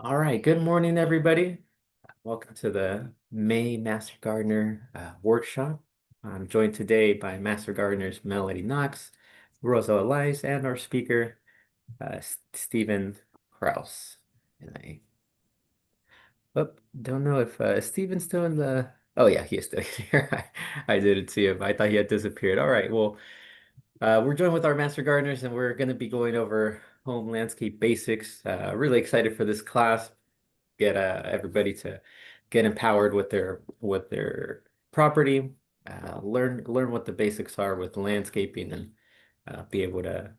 All right, good morning, everybody. Welcome to the May Master Gardener workshop. I'm joined today by Master Gardeners Melody Knox, Rosa Elias, and our speaker, Stephen Kraus. And don't know if Stephen's still in the. Oh yeah, he is still here. I didn't see him. I thought he had disappeared. All right, well, we're joined with our Master Gardeners, and we're going to be going over home landscape basics. Really excited for this class. Get everybody to get empowered with their property, learn what the basics are with landscaping, and be able to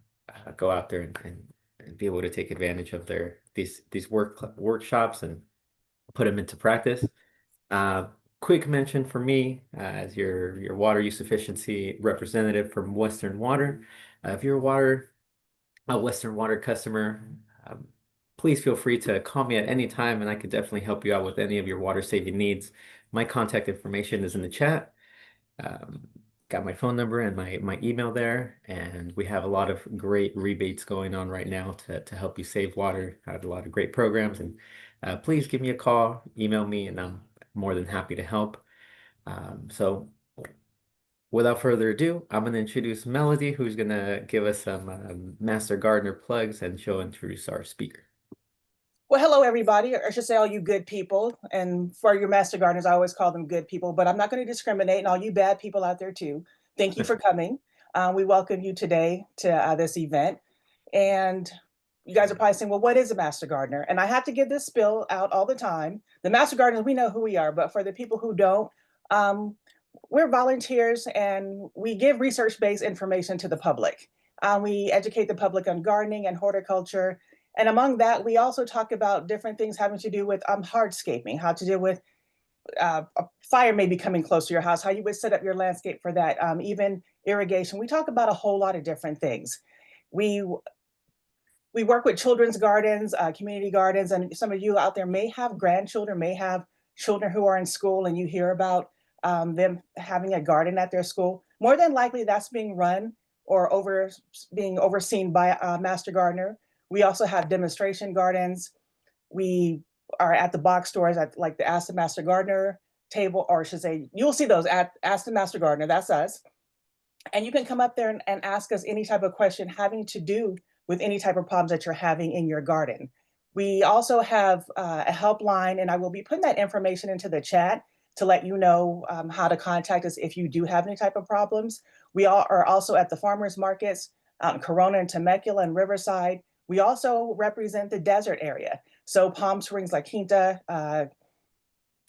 go out there and be able to take advantage of these workshops and put them into practice. Uh, Quick mention for me as your water use efficiency representative from Western Water. If you're a Western Water customer, um, please feel free to call me at any time and I could definitely help you out with any of your water saving needs. My contact information is in the chat. Um, Got my phone number and my email there, and we have a lot of great rebates going on right now to help you save water. I have a lot of great programs, and please give me a call, email me, and I'm more than happy to help. So without further ado, I'm going to introduce Melody, who's going to give us some Master Gardener plugs, and she'll introduce our speaker. Well, hello, everybody, or I should say all you good people. And for your master gardeners, I always call them good people, but I'm not going to discriminate. And all you bad people out there too, thank you for coming. We welcome you today to this event. And you guys are probably saying, well, what is a master gardener? And I have to give this spill out all the time. The master gardeners, we know who we are, but for the people who don't, we're volunteers and we give research-based information to the public. We educate the public on gardening and horticulture. And among that, we also talk about different things having to do with hardscaping, how to deal with a fire maybe coming close to your house, how you would set up your landscape for that, even irrigation. We talk about a whole lot of different things. We we work with children's gardens, community gardens, and some of you out there may have grandchildren, may have children who are in school, and you hear about them having a garden at their school. More than likely, that's being run or being overseen by a master gardener. We also have demonstration gardens. We are at the box stores at like the Ask the Master Gardener table, or I should say, you'll see those at Ask the Master Gardener. That's us. And you can come up there and ask us any type of question having to do with any type of problems that you're having in your garden. We also have a helpline, and I will be putting that information into the chat to let you know how to contact us if you do have any type of problems. We all are also at the farmers markets out in Corona and Temecula and Riverside. We also represent the desert area. So Palm Springs, La Quinta,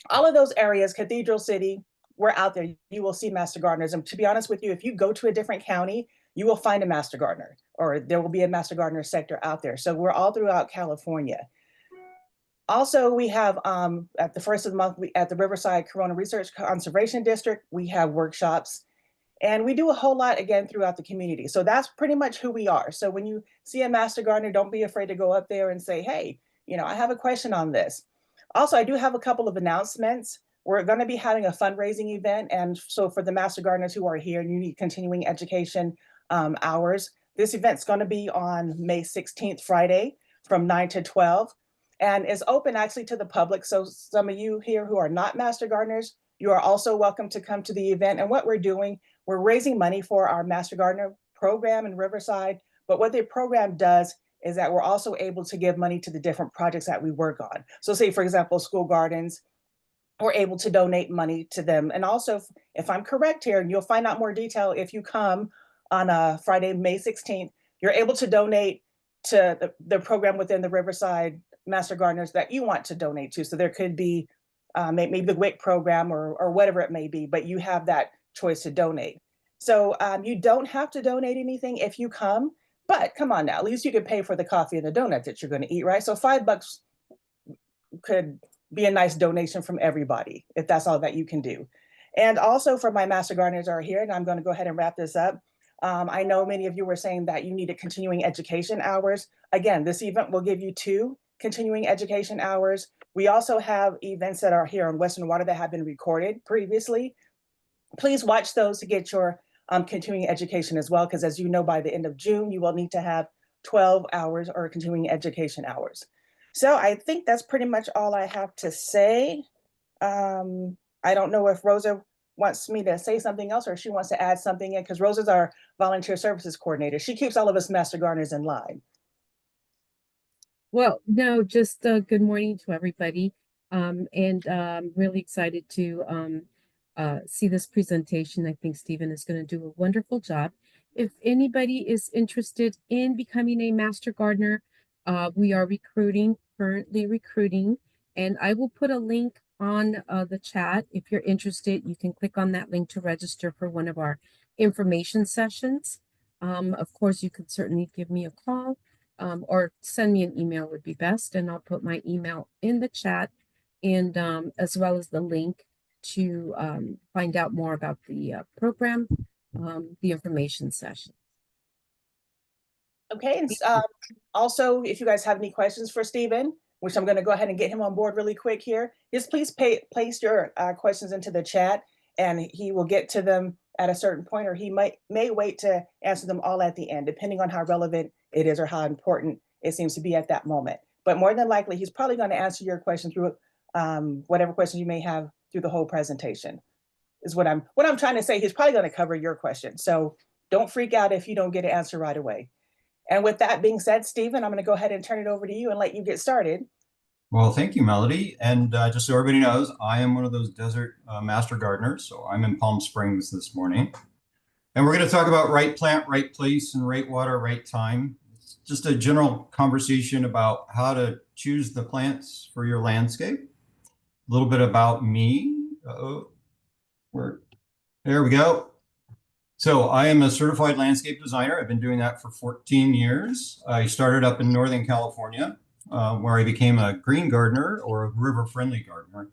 all of those areas, Cathedral City, we're out there. You will see master gardeners. And to be honest with you, if you go to a different county, you will find a master gardener, or there will be a master gardener sector out there. So we're all throughout California. Also, we have at the first of the month, at the Riverside Corona Research Conservation District, we have workshops. And we do a whole lot, again, throughout the community. So that's pretty much who we are. So when you see a master gardener, don't be afraid to go up there and say, hey, I have a question on this. Also, I do have a couple of announcements. We're going to be having a fundraising event. And so for the master gardeners who are here and you need continuing education hours, this event's going to be on May 16th, Friday, from 9 to 12. And is open actually to the public. So some of you here who are not master gardeners, you are also welcome to come to the event. And what we're doing, we're raising money for our Master Gardener program in Riverside. But what the program does is that we're also able to give money to the different projects that we work on. So say, for example, school gardens, we're able to donate money to them. And also, if I'm correct here, and you'll find out more detail if you come on Friday, May 16th, you're able to donate to the program within the Riverside Master Gardeners that you want to donate to. So there could be maybe the WIC program or whatever it may be, but you have that choice to donate. So you don't have to donate anything if you come, but come on now, at least you could pay for the coffee and the donut that you're going to eat, right? So $5 could be a nice donation from everybody if that's all that you can do. And also for my master gardeners are here, and I'm going to go ahead and wrap this up. I know many of you were saying that you needed continuing education hours. Again, this event will give you 2 continuing education hours. We also have events that are here on Western Water that have been recorded previously. Please watch those to get your continuing education as well, because as you know, by the end of June, you will need to have 12 hours or continuing education hours. So I think that's pretty much all I have to say. I don't know if Rosa wants me to say something else or if she wants to add something in because Rosa's our volunteer services coordinator. She keeps all of us master gardeners in line. Well, no, just good morning to everybody. And really excited to see this presentation. I think Stephen is going to do a wonderful job. If anybody is interested in becoming a master gardener, we are currently recruiting, and I will put a link on the chat. If you're interested, you can click on that link to register for one of our information sessions. Of course, you could certainly give me a call or send me an email would be best. And I'll put my email in the chat and as well as the link to find out more about the program, the information session. Okay, and also, if you guys have any questions for Stephen, which I'm going to go ahead and get him on board really quick here, just please place your questions into the chat, and he will get to them at a certain point, or he may wait to answer them all at the end, depending on how relevant it is or how important it seems to be at that moment. But more than likely, he's probably going to answer your question through whatever questions you may have through the whole presentation. Is what I'm trying to say. He's probably going to cover your question, so don't freak out if you don't get an answer right away. And with that being said, Stephen, I'm going to go ahead and turn it over to you and let you get started. Well, thank you, Melody. And just so everybody knows, I am one of those desert master gardeners. So I'm in Palm Springs this morning. And we're going to talk about right plant, right place, and right water, right time. It's just a general conversation about how to choose the plants for your landscape. A little bit about me. There we go. So I am a certified landscape designer. I've been doing that for 14 years. I started up in Northern California, where I became a green gardener or a river-friendly gardener.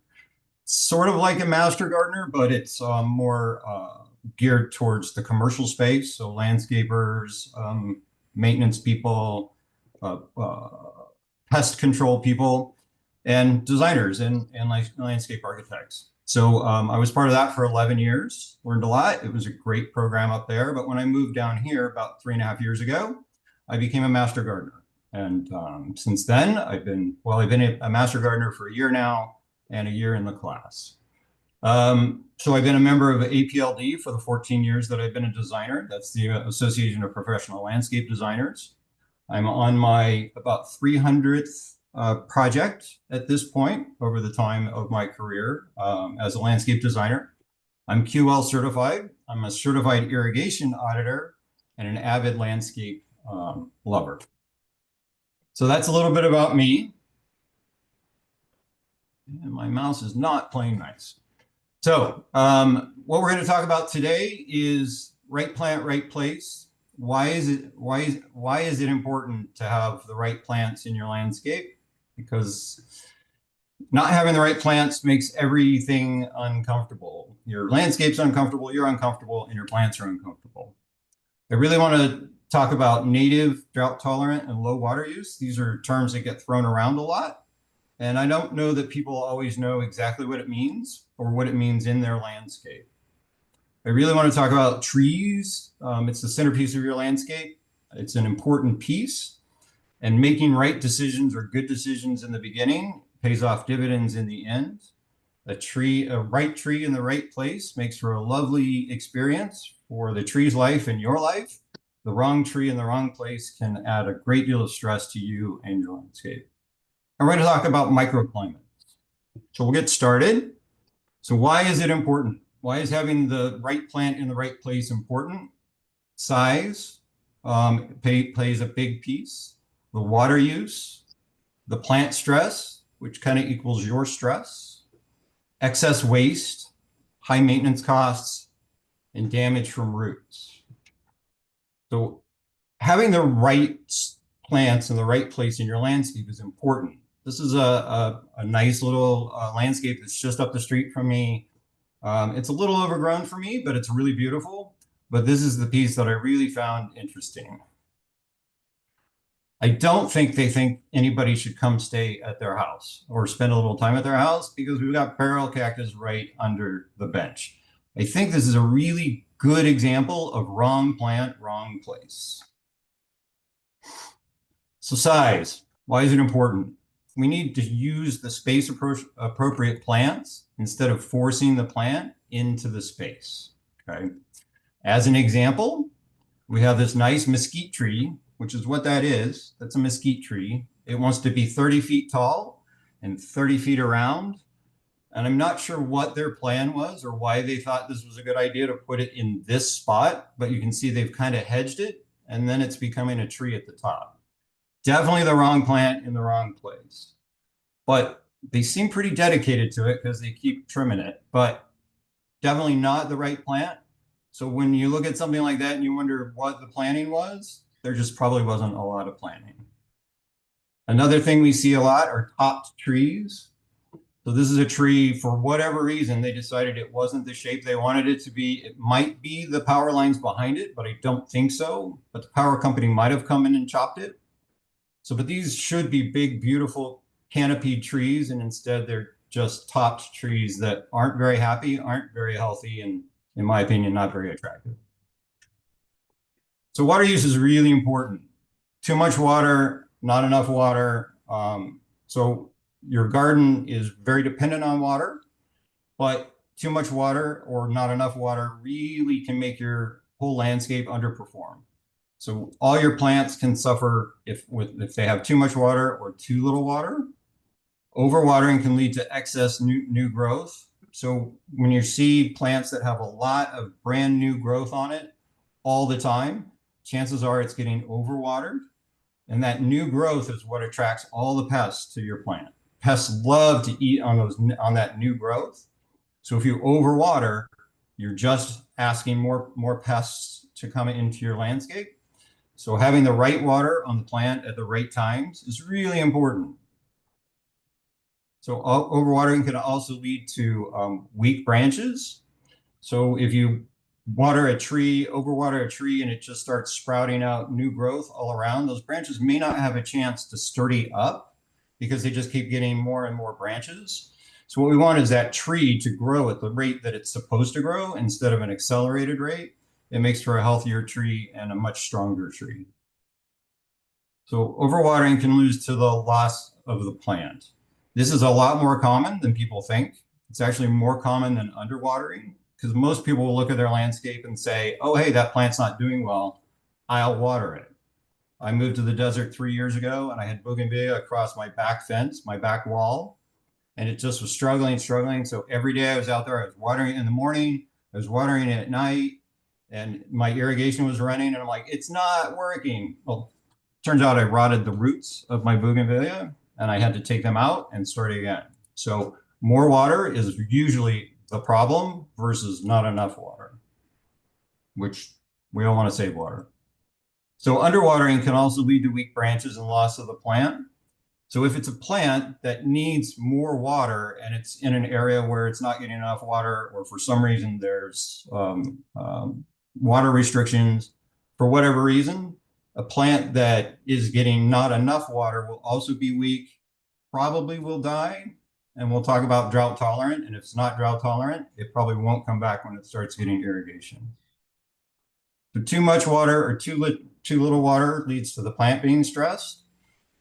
Sort of like a master gardener, but it's more geared towards the commercial space. So landscapers, maintenance people, pest control people, and designers and landscape architects. So I was part of that for 11 years, learned a lot. It was a great program up there. But when I moved down here about 3.5 years ago, I became a master gardener. And since then, I've been a master gardener for a year now and a year in the class. So I've been a member of APLD for the 14 years that I've been a designer. That's the Association of Professional Landscape Designers. I'm on my about 300th project at this point over the time of my career as a landscape designer. I'm QL certified. I'm a certified irrigation auditor and an avid landscape lover. So that's a little bit about me. And my mouse is not playing nice. So what we're going to talk about today is right plant, right place. Why is it important to have the right plants in your landscape? Because not having the right plants makes everything uncomfortable. Your landscape's uncomfortable, you're uncomfortable, and your plants are uncomfortable. I really want to talk about native, drought tolerant, and low water use. These are terms that get thrown around a lot. And I don't know that people always know exactly what it means or what it means in their landscape. I really want to talk about trees. It's the centerpiece of your landscape. It's an important piece. And making right decisions or good decisions in the beginning pays off dividends in the end. A right tree in the right place makes for a lovely experience for the tree's life and your life. The wrong tree in the wrong place can add a great deal of stress to you and your landscape. And we're going to talk about microclimates. So we'll get started. So why is it important? Why is having the right plant in the right place important? Size plays a big piece. The water use, the plant stress, which kind of equals your stress, excess waste, high maintenance costs, and damage from roots. So having the right plants in the right place in your landscape is important. This is a nice little landscape that's just up the street from me. It's a little overgrown for me, but it's really beautiful. But this is the piece that I really found interesting. I don't think they think anybody should come stay at their house or spend a little time at their house because we've got barrel cactus right under the bench. I think this is a really good example of wrong plant, wrong place. So size, why is it important? we need to use the space appropriate plants instead of forcing the plant into the space. Okay. As an example, we have this nice mesquite tree, which is what that is. That's a mesquite tree. It wants to be 30 feet tall and 30 feet around. And I'm not sure what their plan was or why they thought this was a good idea to put it in this spot, but you can see they've kind of hedged it, and then it's becoming a tree at the top. Definitely the wrong plant in the wrong place. But they seem pretty dedicated to it because they keep trimming it, but definitely not the right plant. So when you look at something like that and you wonder what the planning was, there just probably wasn't a lot of planning. Another thing we see a lot are topped trees. So this is a tree, for whatever reason, they decided it wasn't the shape they wanted it to be. It might be the power lines behind it, but I don't think so. But the power company might have come in and chopped it. So, but these should be big, beautiful canopied trees, and instead they're just topped trees that aren't very happy, aren't very healthy, and in my opinion, not very attractive. So water use is really important. Too much water, not enough water. So your garden is very dependent on water, but too much water or not enough water really can make your whole landscape underperform. So all your plants can suffer if they have too much water or too little water. Overwatering can lead to excess new growth. So when you see plants that have a lot of brand new growth on it all the time, chances are it's getting overwatered. And that new growth is what attracts all the pests to your plant. Pests love to eat on that new growth. So if you overwater, you're just asking more pests to come into your landscape. So having the right water on the plant at the right times is really important. So overwatering can also lead to weak branches. So if you overwater a tree, and it just starts sprouting out new growth all around, those branches may not have a chance to sturdy up because they just keep getting more and more branches. So what we want is that tree to grow at the rate that it's supposed to grow instead of an accelerated rate. It makes for a healthier tree and a much stronger tree. So overwatering can lead to the loss of the plant. This is a lot more common than people think. It's actually more common than underwatering, because most people will look at their landscape and say, oh, hey, that plant's not doing well, I'll water it. I moved to the desert 3 years ago, and I had bougainvillea across my back fence, my back wall, and it just was struggling. So every day I was out there, I was watering it in the morning, I was watering it at night, and my irrigation was running, and I'm like, it's not working. Well, turns out I rotted the roots of my bougainvillea, and I had to take them out and start again. So more water is usually the problem versus not enough water, which we all want to save water. So underwatering can also lead to weak branches and loss of the plant. So if it's a plant that needs more water and it's in an area where it's not getting enough water, or for some reason there's water restrictions, for whatever reason, a plant that is getting not enough water will also be weak, probably will die. And we'll talk about drought tolerant. And if it's not drought tolerant, it probably won't come back when it starts getting irrigation. So too much water or too little water leads to the plant being stressed,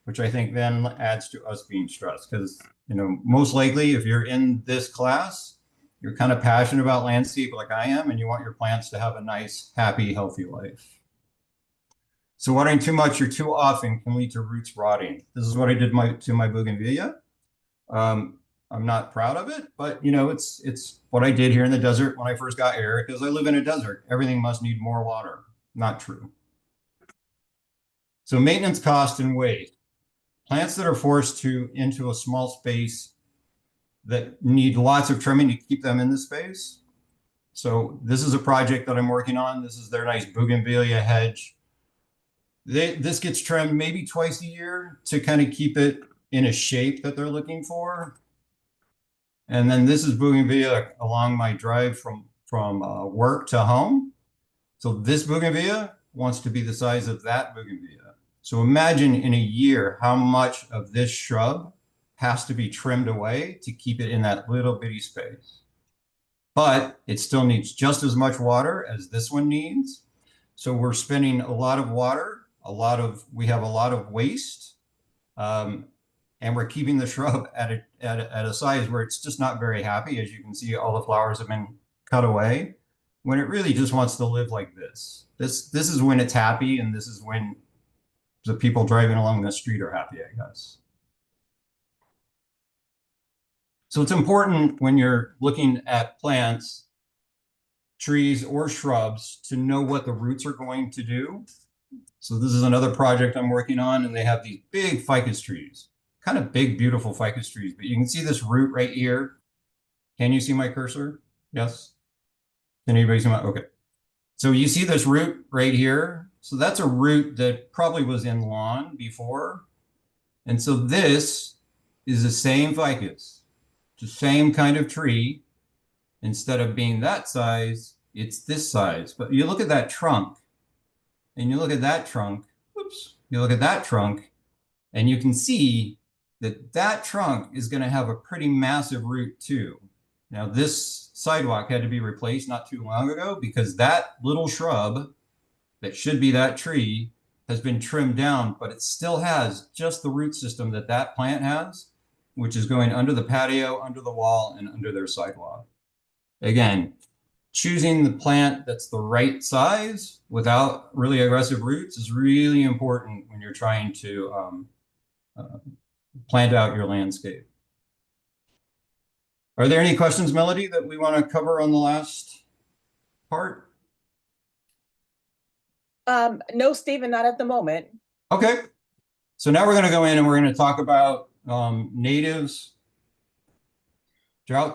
which I think then adds to us being stressed. Because, most likely if you're in this class, you're kind of passionate about landscape like I am, and you want your plants to have a nice, happy, healthy life. So watering too much or too often can lead to roots rotting. This is what I did to my bougainvillea. I'm not proud of it, but it's what I did here in the desert when I first got here, because I live in a desert. Everything must need more water. Not true. So maintenance cost and waste. Plants that are forced into a small space that need lots of trimming to keep them in the space. So this is a project that I'm working on. This is their nice bougainvillea hedge. This gets trimmed maybe twice a year to kind of keep it in a shape that they're looking for. And then this is bougainvillea along my drive from work to home. So this bougainvillea wants to be the size of that bougainvillea. So imagine in a year how much of this shrub has to be trimmed away to keep it in that little bitty space. But it still needs just as much water as this one needs. So we're spending a lot of water, we have a lot of waste. And and we're keeping the shrub at a size where it's just not very happy. As you can see, all the flowers have been cut away, when it really just wants to live like this. This is when it's happy, and this is when the people driving along the street are happy, I guess. So it's important when you're looking at plants, trees, or shrubs to know what the roots are going to do. So this is another project I'm working on, and they have these big ficus trees, kind of big, beautiful ficus trees. But you can see this root right here. Can you see my cursor? Yes? Can anybody see my, okay. So you see this root right here. So that's a root that probably was in lawn before. And so this is the same ficus, the same kind of tree. Instead of being that size, it's this size. But you look at that trunk, and you look at that trunk, oops, you look at that trunk, and you can see that that trunk is going to have a pretty massive root too. Now, this sidewalk had to be replaced not too long ago because that little shrub that should be that tree has been trimmed down, but it still has just the root system that that plant has, which is going under the patio, under the wall, and under their sidewalk. Again, choosing the plant that's the right size without really aggressive roots is really important when you're trying to plant out your landscape. Are there any questions, Melody, that we want to cover on the last part? No, Stephen, not at the moment. Okay. So now we're going to go in and we're going to talk about natives, drought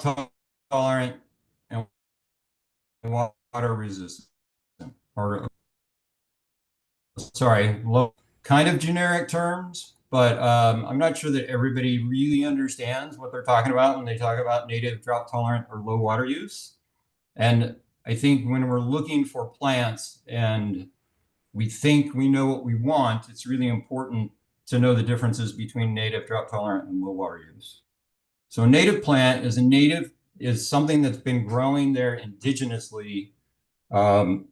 tolerant, and water resistant, or sorry, kind of generic terms, but I'm not sure that everybody really understands what they're talking about when they talk about native, drought tolerant, or low water use. And I think when we're looking for plants and we think we know what we want, it's really important to know the differences between native, drought tolerant, and low water use. So a native plant is something that's been growing there indigenously, and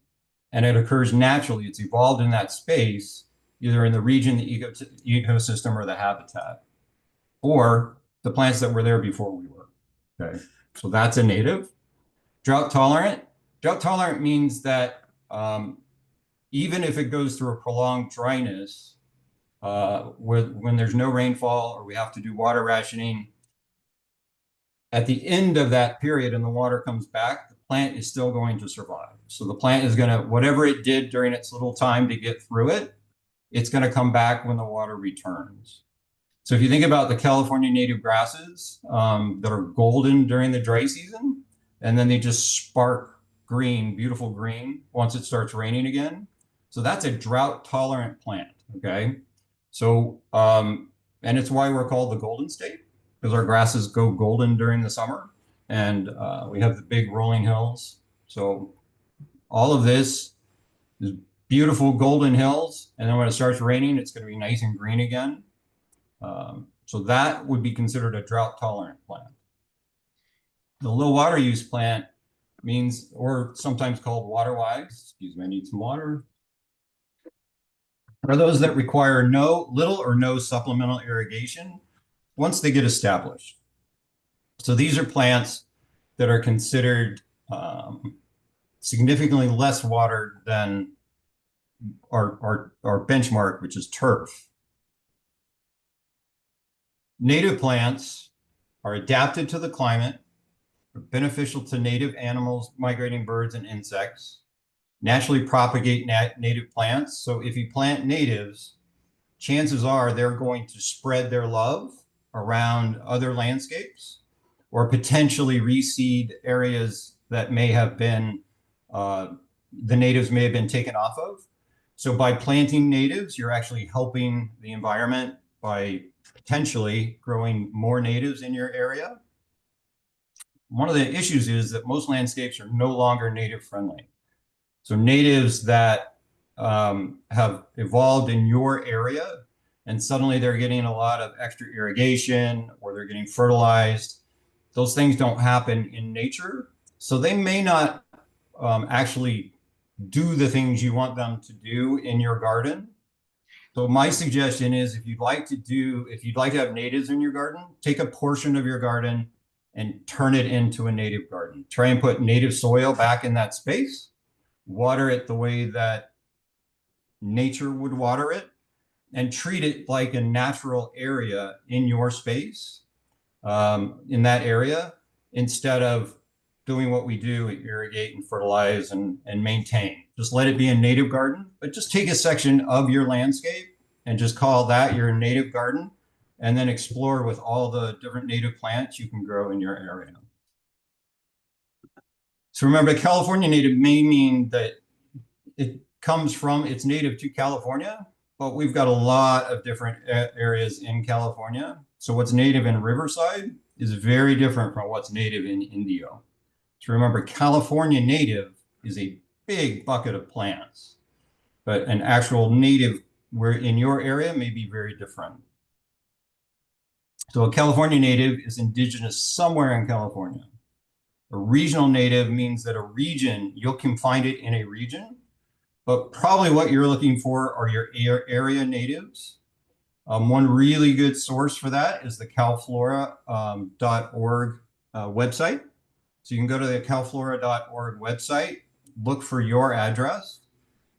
it occurs naturally. It's evolved in that space, either in the region, the ecosystem, or the habitat, or the plants that were there before we were. Okay, so that's a native. Drought tolerant means that even if it goes through a prolonged dryness, when there's no rainfall or we have to do water rationing, at the end of that period and the water comes back, the plant is still going to survive. So the plant is going to, whatever it did during its little time to get through it, it's going to come back when the water returns. So if you think about the California native grasses that are golden during the dry season, and then they just spark green, beautiful green, once it starts raining again. So that's a drought tolerant plant, okay? So, and it's why we're called the Golden State, because our grasses go golden during the summer, and we have the big rolling hills. So all of this is beautiful golden hills, and then when it starts raining, it's going to be nice and green again. So that would be considered a drought tolerant plant. The low water use plant means, or sometimes called water wise, excuse me, I need some water, are those that require little or no supplemental irrigation once they get established. So these are plants that are considered significantly less watered than our benchmark, which is turf. Native plants are adapted to the climate, are beneficial to native animals, migrating birds, and insects, naturally propagate native plants. So if you plant natives, chances are they're going to spread their love around other landscapes or potentially reseed areas that may have been, the natives may have been taken off of. So by planting natives, you're actually helping the environment by potentially growing more natives in your area. One of the issues is that most landscapes are no longer native friendly. So natives that have evolved in your area and suddenly they're getting a lot of extra irrigation or they're getting fertilized, those things don't happen in nature. So they may not actually do the things you want them to do in your garden. So my suggestion is if you'd like to have natives in your garden, take a portion of your garden and turn it into a native garden. Try and put native soil back in that space, water it the way that nature would water it, and treat it like a natural area in your space, in that area, instead of doing what we do, irrigate and fertilize and maintain. Just let it be a native garden, but just take a section of your landscape and just call that your native garden, and then explore with all the different native plants you can grow in your area. So remember, California native may mean that it's native to California, but we've got a lot of different areas in California. So what's native in Riverside is very different from what's native in Indio. So remember, California native is a big bucket of plants, but an actual native where in your area may be very different. So a California native is indigenous somewhere in California. A regional native means that a region, you can find it in a region, but probably what you're looking for are your area natives. One really good source for that is the calflora.org website. So you can go to the calflora.org website, look for your address,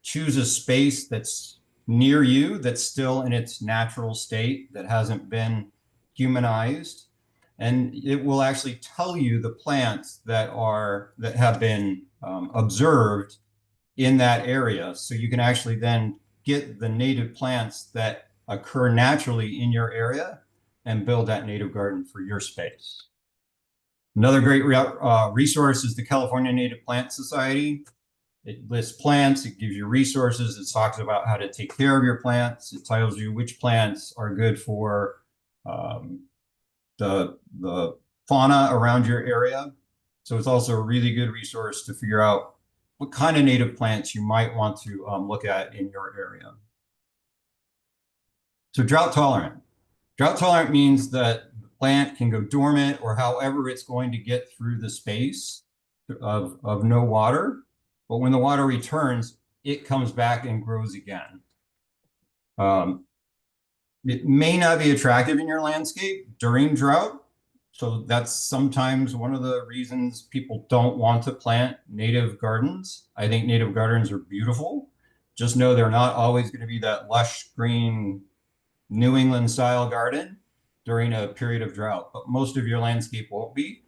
choose a space that's near you, that's still in its natural state, that hasn't been humanized. And it will actually tell you the plants that have been observed in that area. So you can actually then get the native plants that occur naturally in your area and build that native garden for your space. Another great resource is the California Native Plant Society. It lists plants, it gives you resources, it talks about how to take care of your plants, it tells you which plants are good for the fauna around your area. So it's also a really good resource to figure out what kind of native plants you might want to look at in your area. So drought tolerant. Drought tolerant means that the plant can go dormant, or however it's going to get through the space of no water. But when the water returns, it comes back and grows again. It may not be attractive in your landscape during drought. So that's sometimes one of the reasons people don't want to plant native gardens. I think native gardens are beautiful. Just know they're not always going to be that lush green New England style garden during a period of drought, but most of your landscape won't be.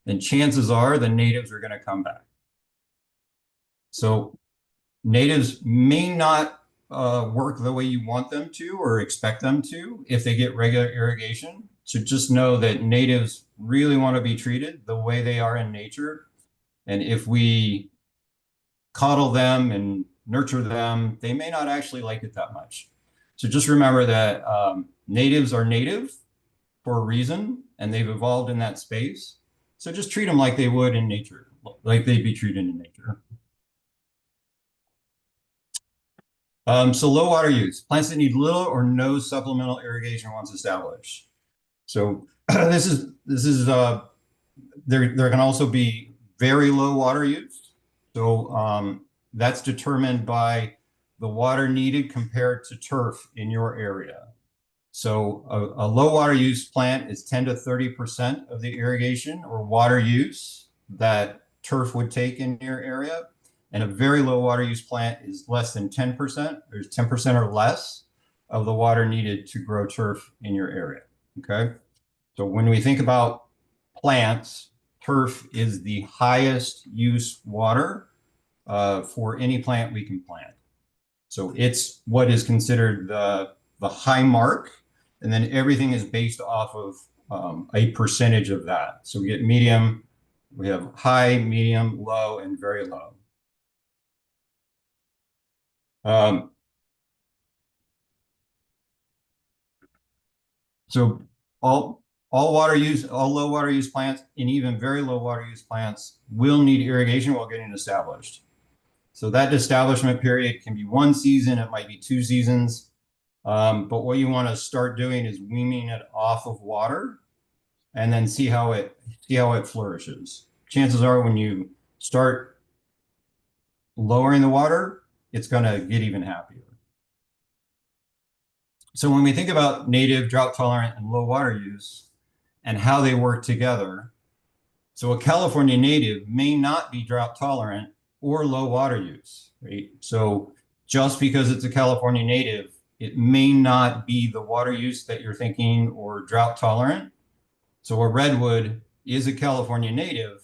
And chances are the natives are going to come back. So natives may not work the way you want them to or expect them to if they get regular irrigation. So just know that natives really want to be treated the way they are in nature. And if we coddle them and nurture them, they may not actually like it that much. So just remember that natives are native for a reason, and they've evolved in that space. So just treat them like they would in nature, like they'd be treated in nature. So low water use, plants that need little or no supplemental irrigation once established. So there can also be very low water use. So that's determined by the water needed compared to turf in your area. So a low water use plant is 10 to 30% of the irrigation or water use that turf would take in your area. And a very low water use plant is less than 10%. There's 10% or less of the water needed to grow turf in your area. Okay. So when we think about plants, turf is the highest use water for any plant we can plant. So it's what is considered the high mark, and then everything is based off of a percentage of that. So we get medium, we have high, medium, low, and very low. So all low water use plants and even very low water use plants will need irrigation while getting established. So that establishment period can be 1 season, it might be 2 seasons. But what you want to start doing is weaning it off of water and then see how it flourishes. Chances are when you start lowering the water, it's going to get even happier. So when we think about native, drought tolerant, and low water use and how they work together, so a California native may not be drought tolerant or low water use, right? So just because it's a California native, it may not be the water use that you're thinking or drought tolerant. So a redwood is a California native,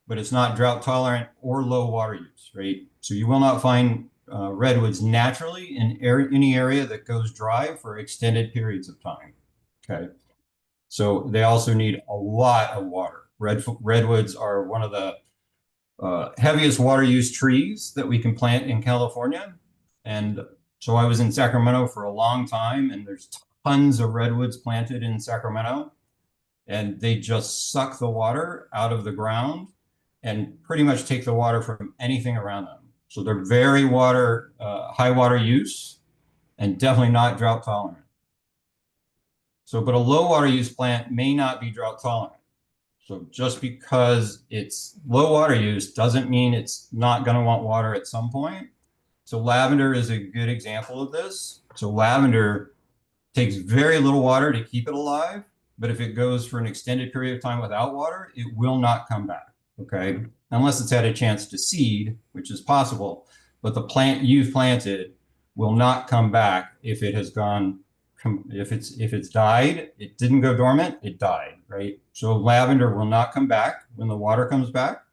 but it's not drought tolerant or low water use, right? So you will not find redwoods naturally in any area that goes dry for extended periods of time. Okay. So they also need a lot of water. Redwoods are one of the heaviest water use trees that we can plant in California. And so I was in Sacramento for a long time, and there's tons of redwoods planted in Sacramento, and they just suck the water out of the ground and pretty much take the water from anything around them. So they're very high water use, and definitely not drought tolerant. So, but a low water use plant may not be drought tolerant. So just because it's low water use doesn't mean it's not going to want water at some point. So lavender is a good example of this. So lavender takes very little water to keep it alive, but if it goes for an extended period of time without water, it will not come back, okay? Unless it's had a chance to seed, which is possible, but the plant you've planted will not come back if it has gone, if it's died, it didn't go dormant, it died, right? So lavender will not come back when the water comes back,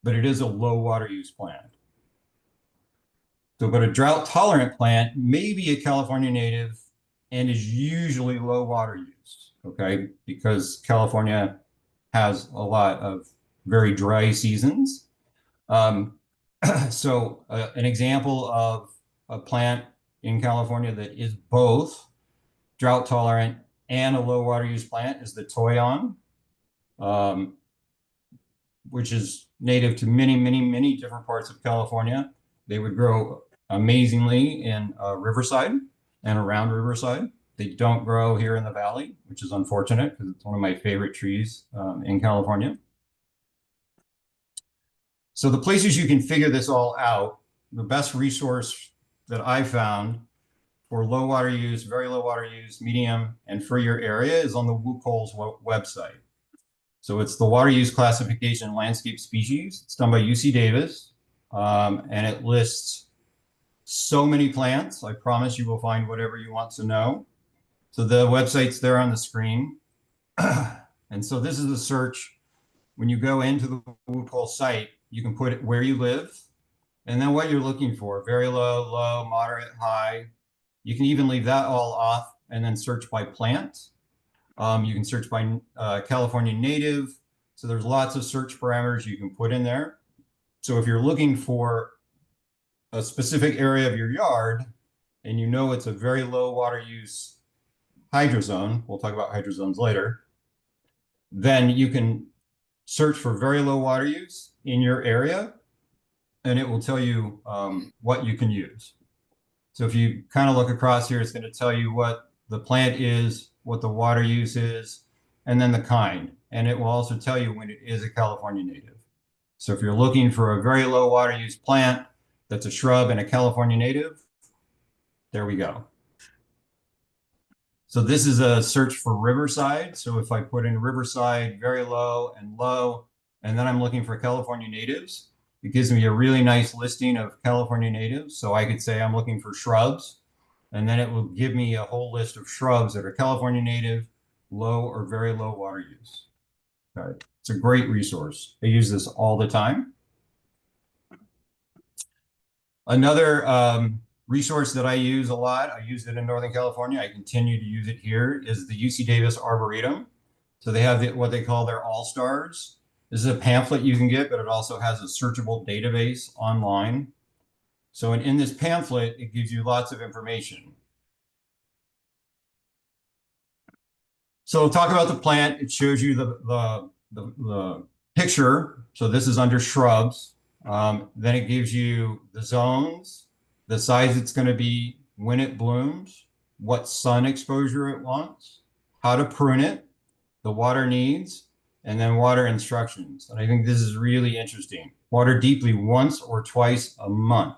but it is a low water use plant. So, but a drought tolerant plant may be a California native and is usually low water use, okay? Because California has a lot of very dry seasons. So an example of a plant in California that is both drought tolerant and a low water use plant is the toyon, which is native to many, many, many different parts of California. They would grow amazingly in Riverside and around Riverside. They don't grow here in the valley, which is unfortunate because it's one of my favorite trees in California. So the places you can figure this all out, the best resource that I found for low water use, very low water use, medium, and for your area is on the WUCOL's website. So it's the Water Use Classification Landscape Species. It's done by UC Davis, and it lists so many plants. I promise you will find whatever you want to know. So the website's there on the screen. And so this is a search. When you go into the WUCOL site, you can put it where you live and then what you're looking for, very low, low, moderate, high. You can even leave that all off and then search by plant. You can search by California native. So there's lots of search parameters you can put in there. So if you're looking for a specific area of your yard and you know it's a very low water use hydrozone, we'll talk about hydrozones later, then you can search for very low water use in your area and it will tell you what you can use. So if you kind of look across here, it's going to tell you what the plant is, what the water use is, and then the kind. And it will also tell you when it is a California native. So if you're looking for a very low water use plant that's a shrub and a California native, there we go. So this is a search for Riverside. So if I put in Riverside, very low, and then I'm looking for California natives, it gives me a really nice listing of California natives. So I could say I'm looking for shrubs, and then it will give me a whole list of shrubs that are California native, low or very low water use. Okay. It's a great resource. I use this all the time. Another resource that I use a lot, I used it in Northern California, I continue to use it here, is the UC Davis Arboretum. So they have what they call their All-Stars. This is a pamphlet you can get, but it also has a searchable database online. So in this pamphlet, it gives you lots of information. So talk about the plant. It shows you the picture. So this is under shrubs. Then it gives you the zones, the size it's going to be, when it blooms, what sun exposure it wants, how to prune it, the water needs, and then water instructions. And I think this is really interesting. Water deeply once or twice a month.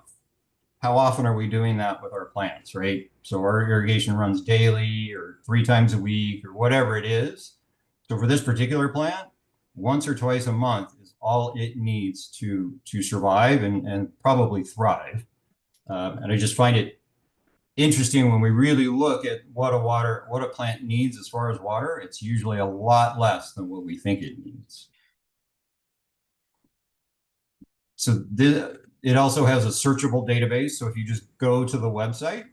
how often are we doing that with our plants, right? So our irrigation runs daily or 3 times a week or whatever it is. So for this particular plant, once or twice a month is all it needs to survive and probably thrive. And I just find it interesting when we really look at what a plant needs as far as water. It's usually a lot less than what we think it needs. So it also has a searchable database. So if you just go to the website,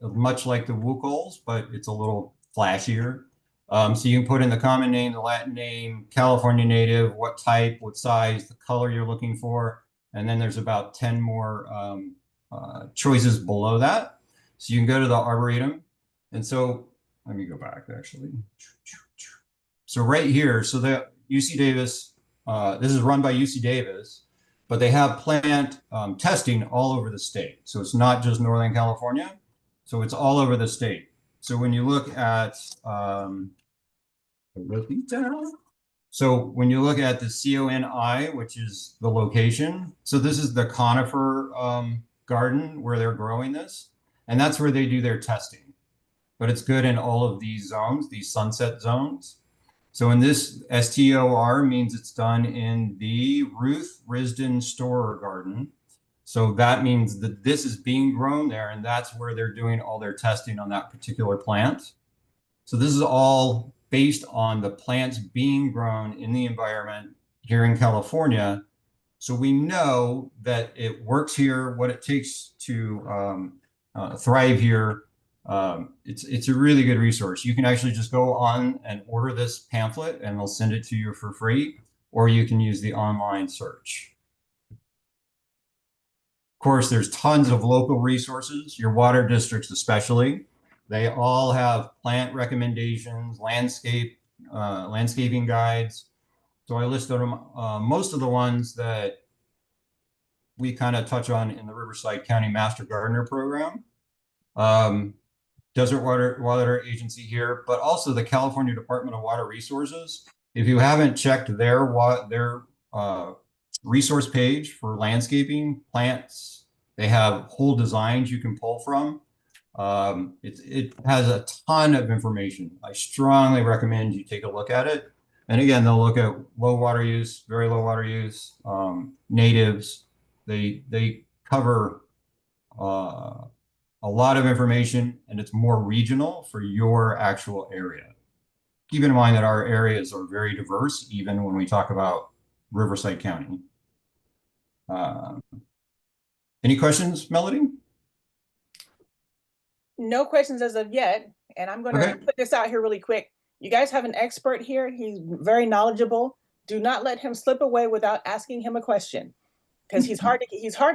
much like the WUCOLs, but it's a little flashier. So you can put in the common name, the Latin name, California native, what type, what size, the color you're looking for. And then there's about 10 more choices below that. So you can go to the Arboretum. And so let me go back actually. So right here, so the UC Davis, this is run by UC Davis, but they have plant testing all over the state. So it's not just Northern California. So it's all over the state. So when you look at, so when you look at the CONI, which is the location, so this is the conifer garden where they're growing this, and that's where they do their testing. But it's good in all of these zones, these sunset zones. So in this STOR means it's done in the Ruth Risden Storer Garden. So that means that this is being grown there, and that's where they're doing all their testing on that particular plant. So this is all based on the plants being grown in the environment here in California. So we know that it works here, what it takes to thrive here. It's a really good resource. You can actually just go on and order this pamphlet and they'll send it to you for free, or you can use the online search. Of course, there's tons of local resources, your water districts especially. They all have plant recommendations, landscaping guides. So I listed them, most of the ones that we kind of touch on in the Riverside County Master Gardener Program. Desert Water Agency here, but also the California Department of Water Resources. If you haven't checked their resource page for landscaping plants, they have whole designs you can pull from. It has a ton of information. I strongly recommend you take a look at it. And again, they'll look at low water use, very low water use, natives. They cover a lot of information, and it's more regional for your actual area. Keep in mind that our areas are very diverse, even when we talk about Riverside County. Any questions, Melody? No questions as of yet. And I'm going to put this out here really quick. You guys have an expert here. He's very knowledgeable. Do not let him slip away without asking him a question, because he's hard to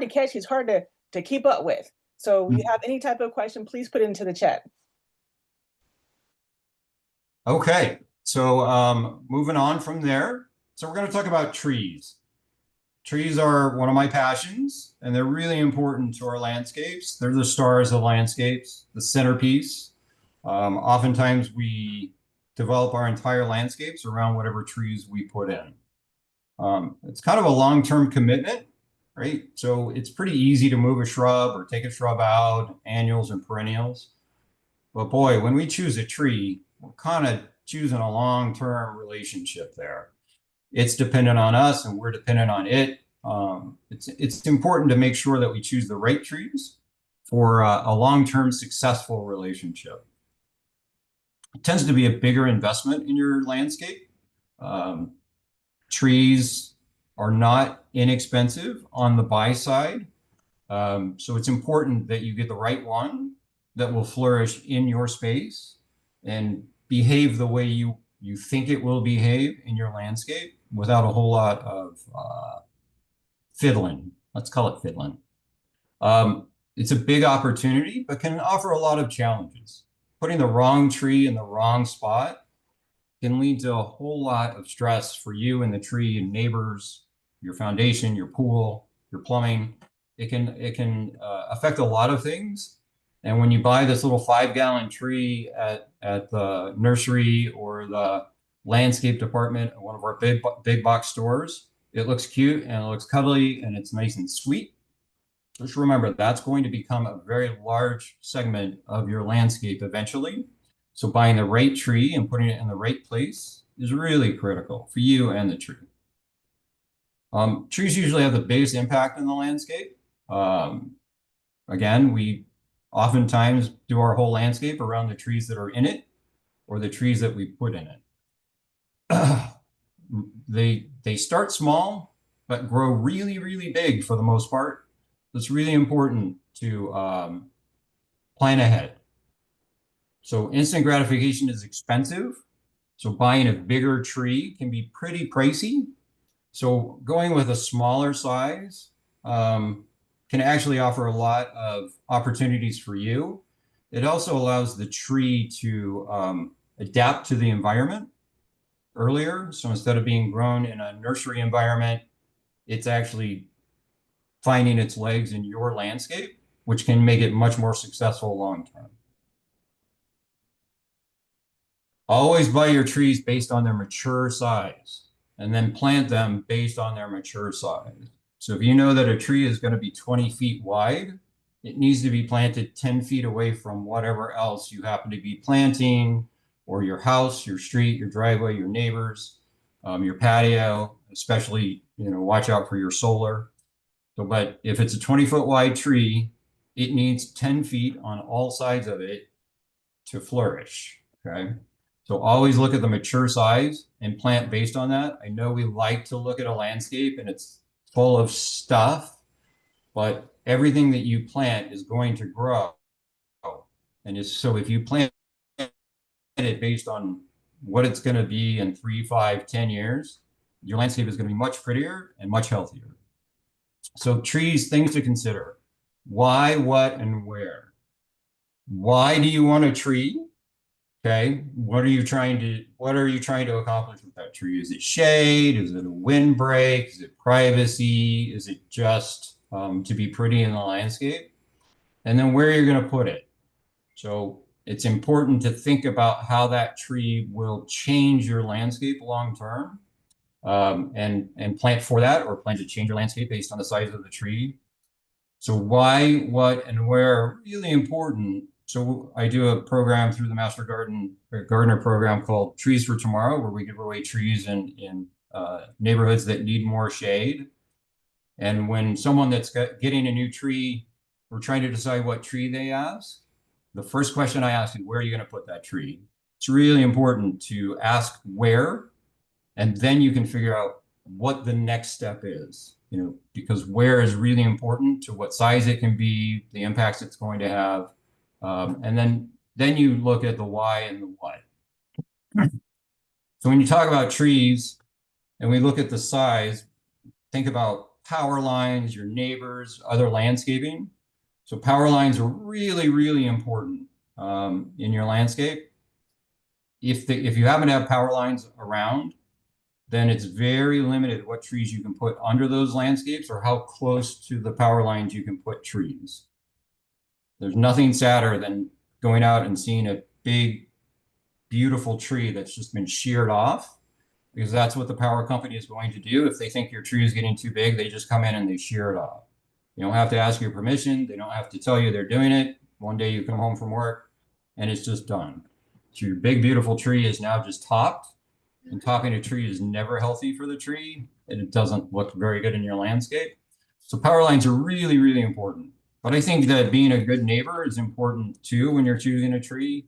catch. He's hard to keep up with. So if you have any type of question, please put it into the chat. Okay, so moving on from there. So we're going to talk about trees. Trees are one of my passions, and they're really important to our landscapes. They're the stars of landscapes, the centerpiece. Oftentimes we develop our entire landscapes around whatever trees we put in. It's kind of a long-term commitment, right? So it's pretty easy to move a shrub or take a shrub out, annuals and perennials. But boy, when we choose a tree, we're kind of choosing a long-term relationship there. It's dependent on us and we're dependent on it. It's important to make sure that we choose the right trees for a long-term successful relationship. It tends to be a bigger investment in your landscape. Trees are not inexpensive on the buy side. So it's important that you get the right one that will flourish in your space and behave the way you think it will behave in your landscape without a whole lot of fiddling. Let's call it fiddling. It's a big opportunity, but can offer a lot of challenges. Putting the wrong tree in the wrong spot can lead to a whole lot of stress for you and the tree and neighbors, your foundation, your pool, your plumbing. It can affect a lot of things. And when you buy this little 5-gallon tree at the nursery or the landscape department at one of our big box stores, it looks cute and it looks cuddly and it's nice and sweet. Just remember, that's going to become a very large segment of your landscape eventually. So buying the right tree and putting it in the right place is really critical for you and the tree. Trees usually have the biggest impact in the landscape. Again, we oftentimes do our whole landscape around the trees that are in it or the trees that we put in it. They start small, but grow really, really big for the most part. It's really important to plan ahead. So instant gratification is expensive. So buying a bigger tree can be pretty pricey. So going with a smaller size can actually offer a lot of opportunities for you. It also allows the tree to adapt to the environment earlier. So instead of being grown in a nursery environment, it's actually finding its legs in your landscape, which can make it much more successful long term. Always buy your trees based on their mature size and then plant them based on their mature size. So if you know that a tree is going to be 20 feet wide, it needs to be planted 10 feet away from whatever else you happen to be planting, or your house, your street, your driveway, your neighbors, your patio, especially, watch out for your solar. So, but if it's a 20-foot wide tree, it needs 10 feet on all sides of it to flourish, okay? So always look at the mature size and plant based on that. I know we like to look at a landscape and it's full of stuff, but everything that you plant is going to grow. And so if you plant it based on what it's going to be in 3, 5, 10 years, your landscape is going to be much prettier and much healthier. So trees, things to consider. Why, what, and where? Why do you want a tree? Okay, what are you trying to accomplish with that tree? Is it shade? Is it a windbreak? Is it privacy? Is it just to be pretty in the landscape? And then where you're going to put it. So it's important to think about how that tree will change your landscape long term, and plant for that, or plan to change your landscape based on the size of the tree. So why, what, and where are really important. So I do a program through the Master Gardener program called Trees for Tomorrow, where we give away trees in neighborhoods that need more shade. And when someone that's getting a new tree, we're trying to decide what tree they ask. The first question I ask is, where are you going to put that tree? It's really important to ask where, and then you can figure out what the next step is. Because where is really important to what size it can be, the impacts it's going to have. And then you look at the why and the what. So when you talk about trees and we look at the size, think about power lines, your neighbors, other landscaping. So power lines are really, really important in your landscape. If you happen to have power lines around, then it's very limited what trees you can put under those landscapes or how close to the power lines you can put trees. There's nothing sadder than going out and seeing a big, beautiful tree that's just been sheared off, because that's what the power company is going to do. If they think your tree is getting too big, they just come in and they shear it off. You don't have to ask your permission. They don't have to tell you they're doing it. One day you come home from work and it's just done. So your big, beautiful tree is now just topped. And topping a tree is never healthy for the tree, and it doesn't look very good in your landscape. So power lines are really, really important. But I think that being a good neighbor is important too when you're choosing a tree,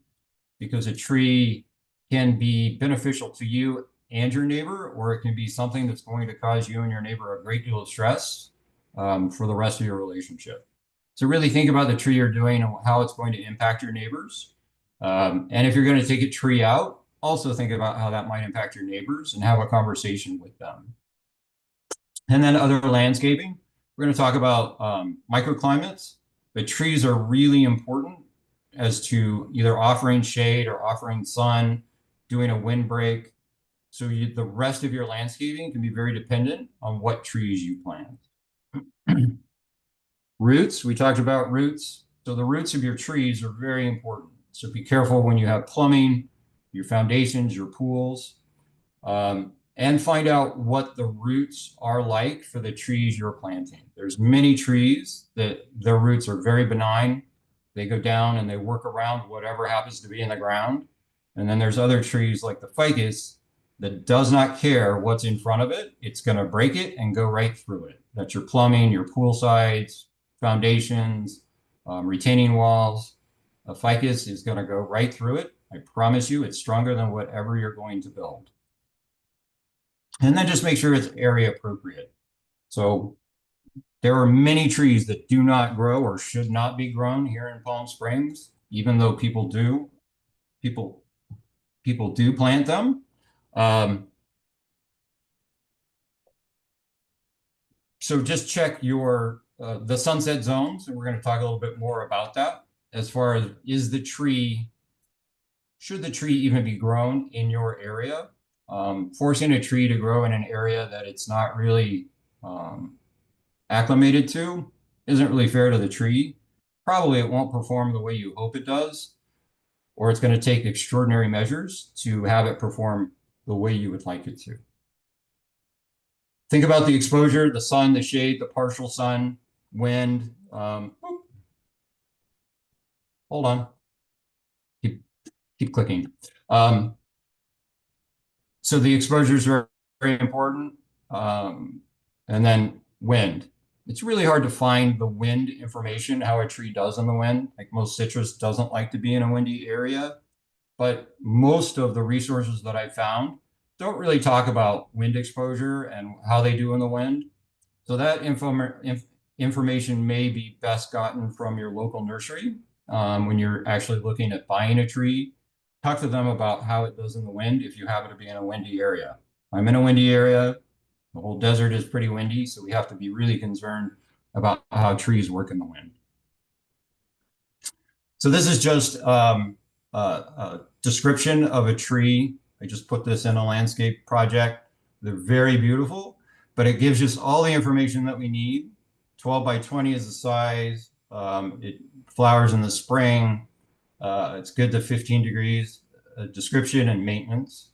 because a tree can be beneficial to you and your neighbor, or it can be something that's going to cause you and your neighbor a great deal of stress for the rest of your relationship. So really think about the tree you're doing and how it's going to impact your neighbors. And if you're going to take a tree out, also think about how that might impact your neighbors and have a conversation with them. And then other landscaping, we're going to talk about microclimates, but trees are really important as to either offering shade or offering sun, doing a windbreak. So the rest of your landscaping can be very dependent on what trees you plant. Roots, we talked about roots. So the roots of your trees are very important. So be careful when you have plumbing, your foundations, your pools. and find out what the roots are like for the trees you're planting. There's many trees that their roots are very benign. They go down and they work around whatever happens to be in the ground. And then there's other trees like the ficus that does not care what's in front of it. It's going to break it and go right through it. That's your plumbing, your pool sides, foundations, retaining walls. A ficus is going to go right through it. I promise you, it's stronger than whatever you're going to build. And then just make sure it's area appropriate. So there are many trees that do not grow or should not be grown here in Palm Springs, even though people do plant them. So just check your the sunset zones, and we're going to talk a little bit more about that. As far as should the tree even be grown in your area? Forcing a tree to grow in an area that it's not really acclimated to isn't really fair to the tree. Probably it won't perform the way you hope it does, or it's going to take extraordinary measures to have it perform the way you would like it to. Think about the exposure, the sun, the shade, the partial sun, wind. Hold on. Keep clicking. So the exposures are very important. And then wind. It's really hard to find the wind information, how a tree does in the wind. Like most citrus doesn't like to be in a windy area, but most of the resources that I found don't really talk about wind exposure and how they do in the wind. So that information may be best gotten from your local nursery when you're actually looking at buying a tree. Talk to them about how it does in the wind if you happen to be in a windy area. I'm in a windy area. The whole desert is pretty windy, so we have to be really concerned about how trees work in the wind. So this is just a description of a tree. I just put this in a landscape project. They're very beautiful, but it gives us all the information that we need. 12 by 20 is the size. It flowers in the spring. It's good to 15 degrees, description and maintenance.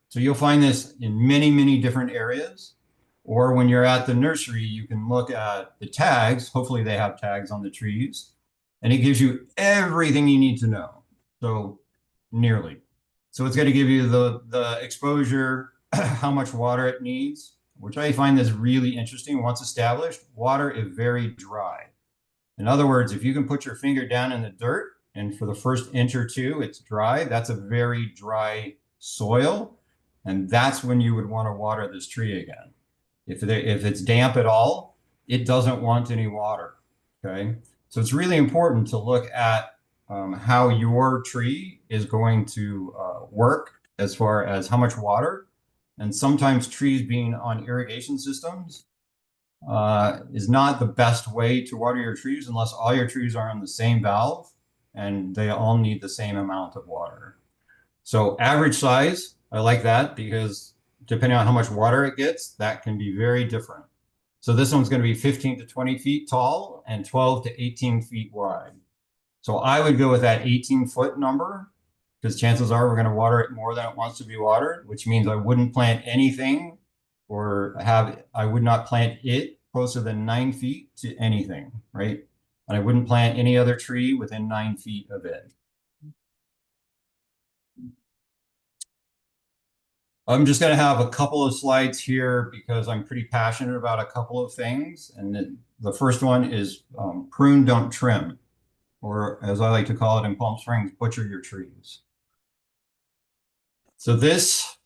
So you'll find this in many, many different areas. Or when you're at the nursery, you can look at the tags. Hopefully they have tags on the trees. And it gives you everything you need to know. So nearly. So it's going to give you the exposure, how much water it needs, which I find is really interesting. Once established, water is very dry. In other words, if you can put your finger down in the dirt and for the first inch or two, it's dry, that's a very dry soil. And that's when you would want to water this tree again. If it's damp at all, it doesn't want any water, okay? So it's really important to look at how your tree is going to work as far as how much water. And sometimes trees being on irrigation systems is not the best way to water your trees unless all your trees are on the same valve and they all need the same amount of water. So average size, I like that because depending on how much water it gets, that can be very different. So this one's going to be 15 to 20 feet tall and 12 to 18 feet wide. So I would go with that 18-foot number because chances are we're going to water it more than it wants to be watered, which means I wouldn't plant anything I would not plant it closer than 9 feet to anything, right? And I wouldn't plant any other tree within 9 feet of it. I'm just going to have a couple of slides here because I'm pretty passionate about a couple of things. And the first one is prune, don't trim, or as I like to call it in Palm Springs, butcher your trees. So this,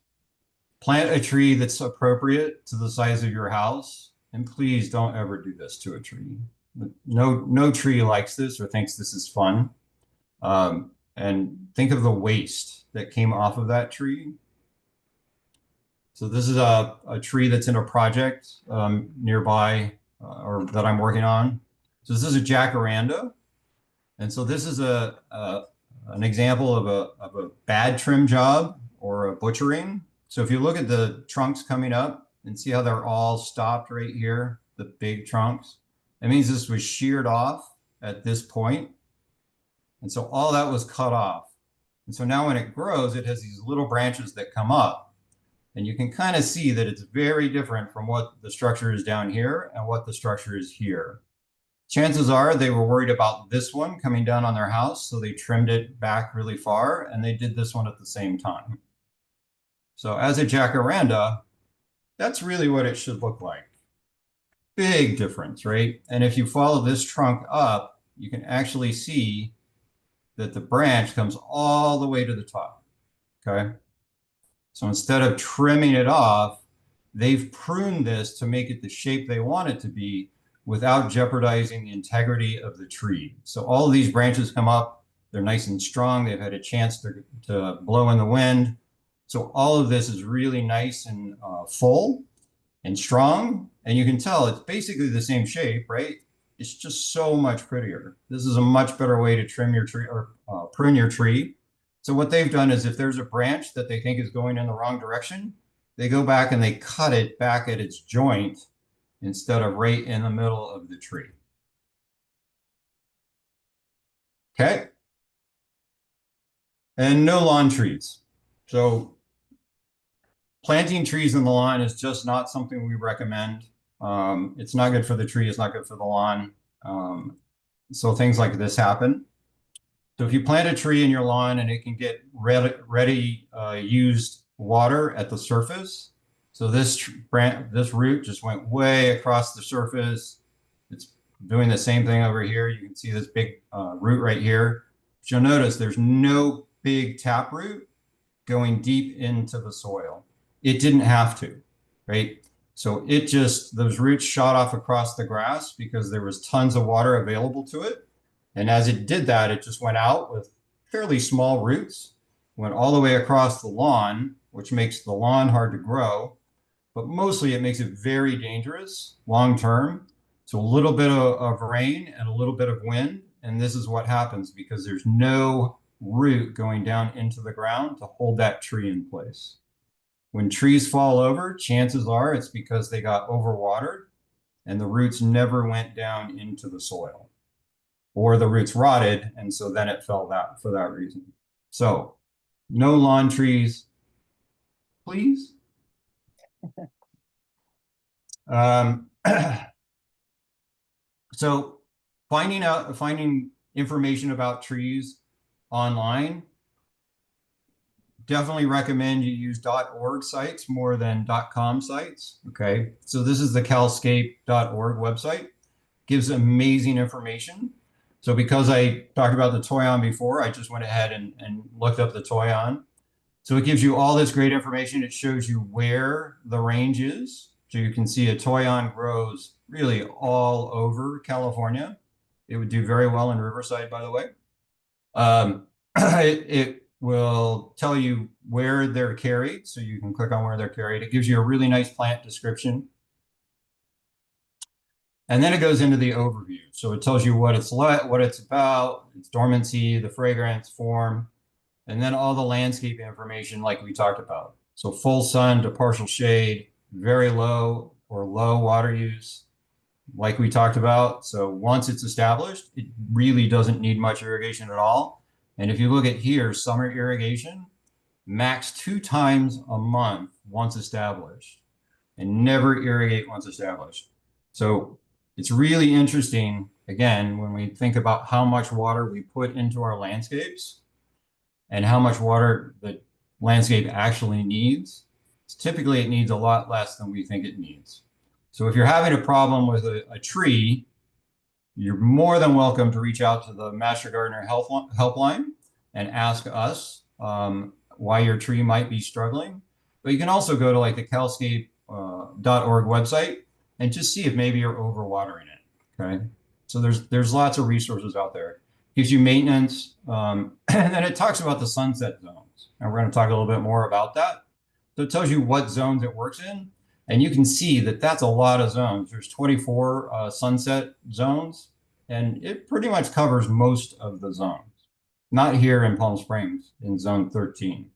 plant a tree that's appropriate to the size of your house. And please don't ever do this to a tree. No tree likes this or thinks this is fun. And think of the waste that came off of that tree. So this is a tree that's in a project nearby or that I'm working on. So this is a jacaranda. And so this is an example of a bad trim job or a butchering. So if you look at the trunks coming up and see how they're all stopped right here, the big trunks, that means this was sheared off at this point. And so all that was cut off. And so now when it grows, it has these little branches that come up. And you can kind of see that it's very different from what the structure is down here and what the structure is here. Chances are they were worried about this one coming down on their house, so they trimmed it back really far, and they did this one at the same time. So as a jacaranda, that's really what it should look like. Big difference, right? And if you follow this trunk up, you can actually see that the branch comes all the way to the top, okay? So instead of trimming it off, they've pruned this to make it the shape they want it to be without jeopardizing the integrity of the tree. So all of these branches come up, they're nice and strong, they've had a chance to blow in the wind. So all of this is really nice and full and strong, and you can tell it's basically the same shape, right? It's just so much prettier. This is a much better way to trim your tree or prune your tree. So what they've done is if there's a branch that they think is going in the wrong direction, they go back and they cut it back at its joint instead of right in the middle of the tree. Okay. And no lawn trees. So planting trees in the lawn is just not something we recommend. It's not good for the tree. It's not good for the lawn. So things like this happen. So if you plant a tree in your lawn and it can get ready used water at the surface, so this root just went way across the surface. It's doing the same thing over here. You can see this big root right here. But you'll notice there's no big tap root going deep into the soil. It didn't have to, right? So it just, those roots shot off across the grass because there was tons of water available to it. And as it did that, it just went out with fairly small roots, went all the way across the lawn, which makes the lawn hard to grow. But mostly it makes it very dangerous long term. So a little bit of rain and a little bit of wind. And this is what happens because there's no root going down into the ground to hold that tree in place. When trees fall over, chances are it's because they got overwatered and the roots never went down into the soil, or the roots rotted, and so then it fell that for that reason. So no lawn trees, please. So finding information about trees online, definitely recommend you use .org sites more than .com sites. Okay, so this is the calscape.org website. Gives amazing information. So because I talked about the Toyon before, I just went ahead and looked up the Toyon. So it gives you all this great information. It shows you where the range is. So you can see a Toyon grows really all over California. It would do very well in Riverside, by the way. It will tell you where they're carried. So you can click on where they're carried. It gives you a really nice plant description. And then it goes into the overview. So it tells you what it's about, its dormancy, the fragrance, form, and then all the landscape information like we talked about. So full sun to partial shade, very low or low water use, like we talked about. So once it's established, it really doesn't need much irrigation at all. And if you look at here, summer irrigation, max 2 times a month once established, and never irrigate once established. So it's really interesting, again, when we think about how much water we put into our landscapes and how much water the landscape actually needs. Typically, it needs a lot less than we think it needs. So if you're having a problem with a tree, you're more than welcome to reach out to the Master Gardener Helpline and ask us why your tree might be struggling. But you can also go to like the calscape.org website and just see if maybe you're overwatering it, okay? So there's lots of resources out there. Gives you maintenance, and then it talks about the sunset zones. And we're gonna talk a little bit more about that. So it tells you what zones it works in, and you can see that that's a lot of zones. There's 24 sunset zones, and it pretty much covers most of the zones. Not here in Palm Springs in zone 13.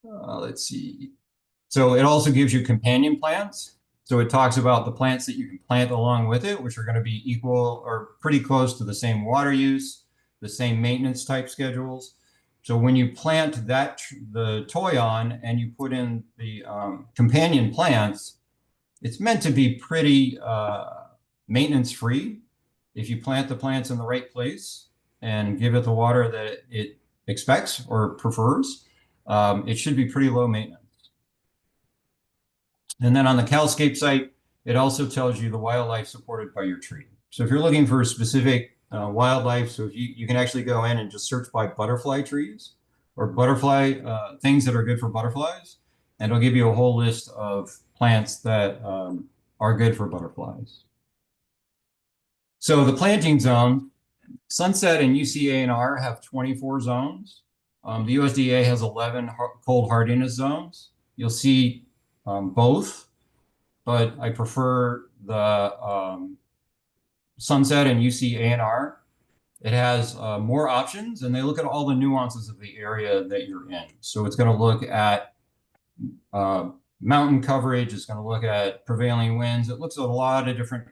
Let's see. So it also gives you companion plants. So it talks about the plants that you can plant along with it, which are going to be equal or pretty close to the same water use, the same maintenance type schedules. So when you plant the toy on and you put in the companion plants, it's meant to be pretty maintenance free. If you plant the plants in the right place and give it the water that it expects or prefers, it should be pretty low maintenance. And then on the Calscape site, it also tells you the wildlife supported by your tree. So if you're looking for a specific wildlife, so if you can actually go in and just search by butterfly trees or butterfly things that are good for butterflies, and it'll give you a whole list of plants that are good for butterflies. So the planting zone, Sunset and UCA&R have 24 zones. The USDA has 11 cold hardiness zones. You'll see both, but I prefer the Sunset and UCA&R. It has more options, and they look at all the nuances of the area that you're in. So it's going to look at mountain coverage. It's going to look at prevailing winds. It looks at a lot of different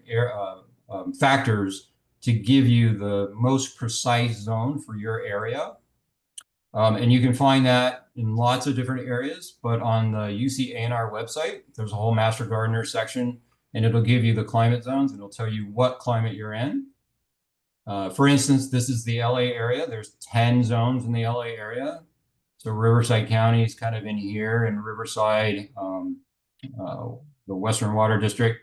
factors to give you the most precise zone for your area. And you can find that in lots of different areas, but on the UCA&R website, there's a whole Master Gardener section, and it'll give you the climate zones, and it'll tell you what climate you're in. For instance, this is the LA area. There's 10 zones in the LA area. So Riverside County is kind of in here, and Riverside, the Western Water District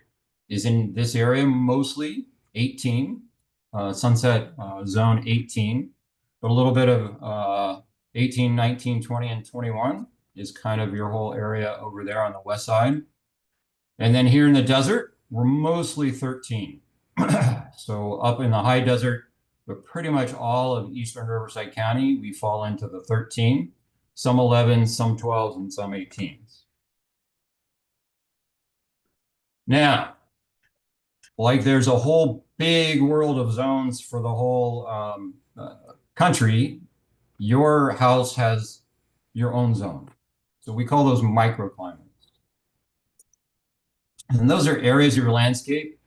is in this area, mostly 18, Sunset Zone 18, but a little bit of 18, 19, 20, and 21 is kind of your whole area over there on the west side. And then here in the desert, we're mostly 13. So up in the high desert, but pretty much all of eastern Riverside County, we fall into the 13, some 11s, some 12s, and some 18s. Now, like there's a whole big world of zones for the whole country, your house has your own zone. So we call those microclimates. And those are areas of your landscape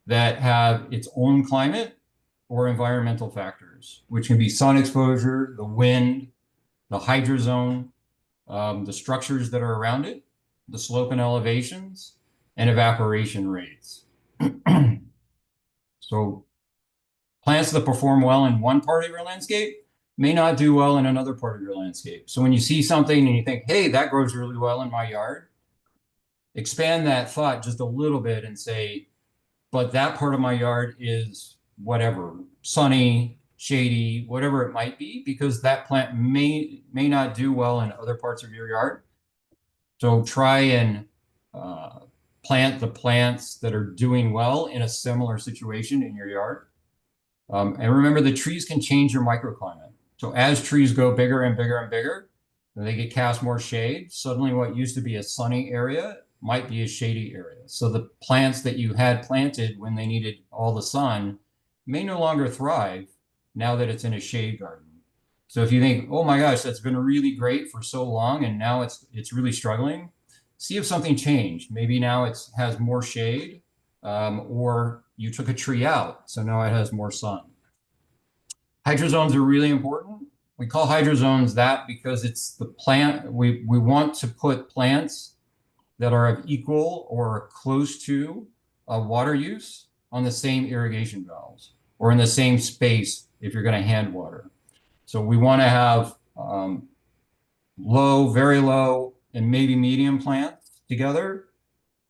that have its own climate or environmental factors, which can be sun exposure, the wind, the hydrozone, the structures that are around it, the slope and elevations, and evaporation rates. So plants that perform well in one part of your landscape may not do well in another part of your landscape. So when you see something and you think, hey, that grows really well in my yard, expand that thought just a little bit and say, but that part of my yard is whatever, sunny, shady, whatever it might be, because that plant may not do well in other parts of your yard. So try and plant the plants that are doing well in a similar situation in your yard. And remember, the trees can change your microclimate. So as trees go bigger and bigger and bigger, and they get cast more shade, suddenly what used to be a sunny area might be a shady area. So the plants that you had planted when they needed all the sun may no longer thrive now that it's in a shade garden. So if you think, oh my gosh, that's been really great for so long and now it's really struggling, see if something changed. Maybe now it has more shade, or you took a tree out, so now it has more sun. Hydrozones are really important. We call hydrozones that because it's the plant, we want to put plants that are of equal or close to water use on the same irrigation valves or in the same space if you're going to hand water. So we want to have low, very low, and maybe medium plants together,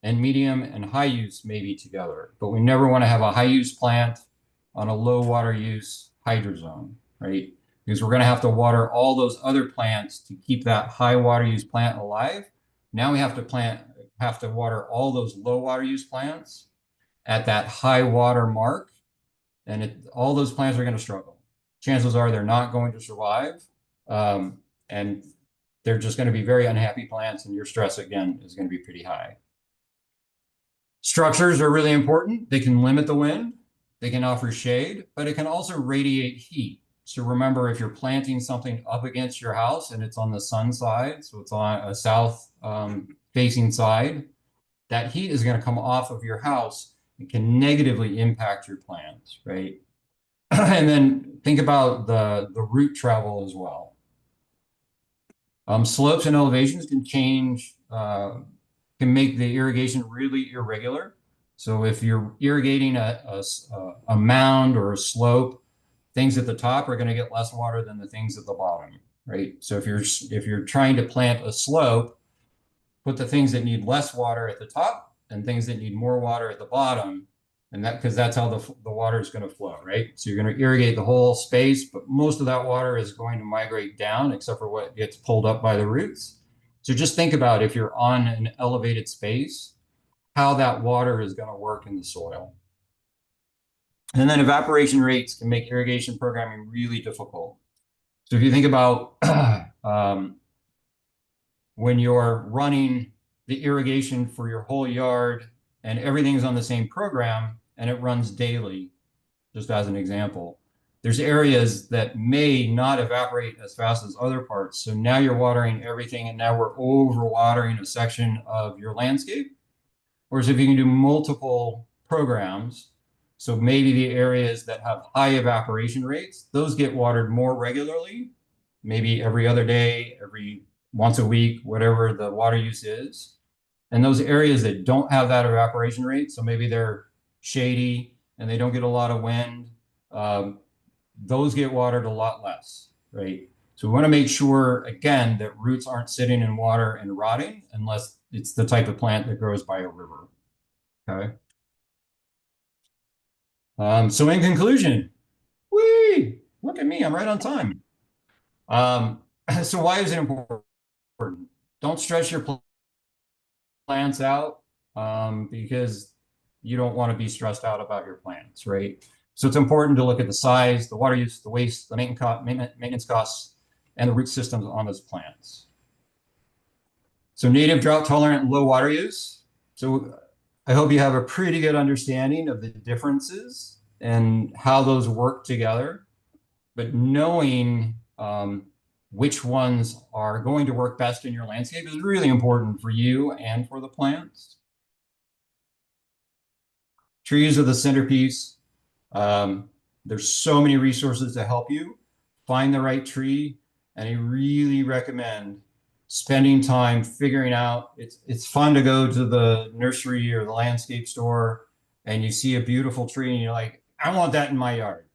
and medium and high use maybe together. But we never want to have a high use plant on a low water use hydrozone, right? Because we're going to have to water all those other plants to keep that high water use plant alive. Now we have to water all those low water use plants at that high water mark, and all those plants are going to struggle. Chances are they're not going to survive, and they're just going to be very unhappy plants, and your stress again is going to be pretty high. Structures are really important. They can limit the wind, they can offer shade, but it can also radiate heat. So remember, if you're planting something up against your house and it's on the sun side, so it's on a south facing side, that heat is going to come off of your house and can negatively impact your plants, right? And then think about the root travel as well. Slopes and elevations can change, can make the irrigation really irregular. So if you're irrigating a mound or a slope, things at the top are going to get less water than the things at the bottom, right? So if you're trying to plant a slope, put the things that need less water at the top and things that need more water at the bottom, and that because that's how the water is going to flow, right? So you're going to irrigate the whole space, but most of that water is going to migrate down, except for what gets pulled up by the roots. So just think about if you're on an elevated space, how that water is going to work in the soil. And then evaporation rates can make irrigation programming really difficult. So if you think about when you're running the irrigation for your whole yard and everything's on the same program and it runs daily, just as an example, there's areas that may not evaporate as fast as other parts. So now you're watering everything and now we're overwatering a section of your landscape. Whereas if you can do multiple programs, so maybe the areas that have high evaporation rates, those get watered more regularly, maybe every other day, every once a week, whatever the water use is. And those areas that don't have that evaporation rate, so maybe they're shady and they don't get a lot of wind, those get watered a lot less, right? So we want to make sure, again, that roots aren't sitting in water and rotting unless it's the type of plant that grows by a river, okay? So in conclusion, whee, look at me, I'm right on time. So why is it important? Don't stress your plants out because you don't want to be stressed out about your plants, right? So it's important to look at the size, the water use, the waste, the maintenance costs, and the root systems on those plants. So native, drought tolerant, and low water use. So I hope you have a pretty good understanding of the differences and how those work together. But knowing which ones are going to work best in your landscape is really important for you and for the plants. Trees are the centerpiece. There's so many resources to help you find the right tree, and I really recommend spending time figuring out. It's fun to go to the nursery or the landscape store and you see a beautiful tree and you're like, I want that in my yard.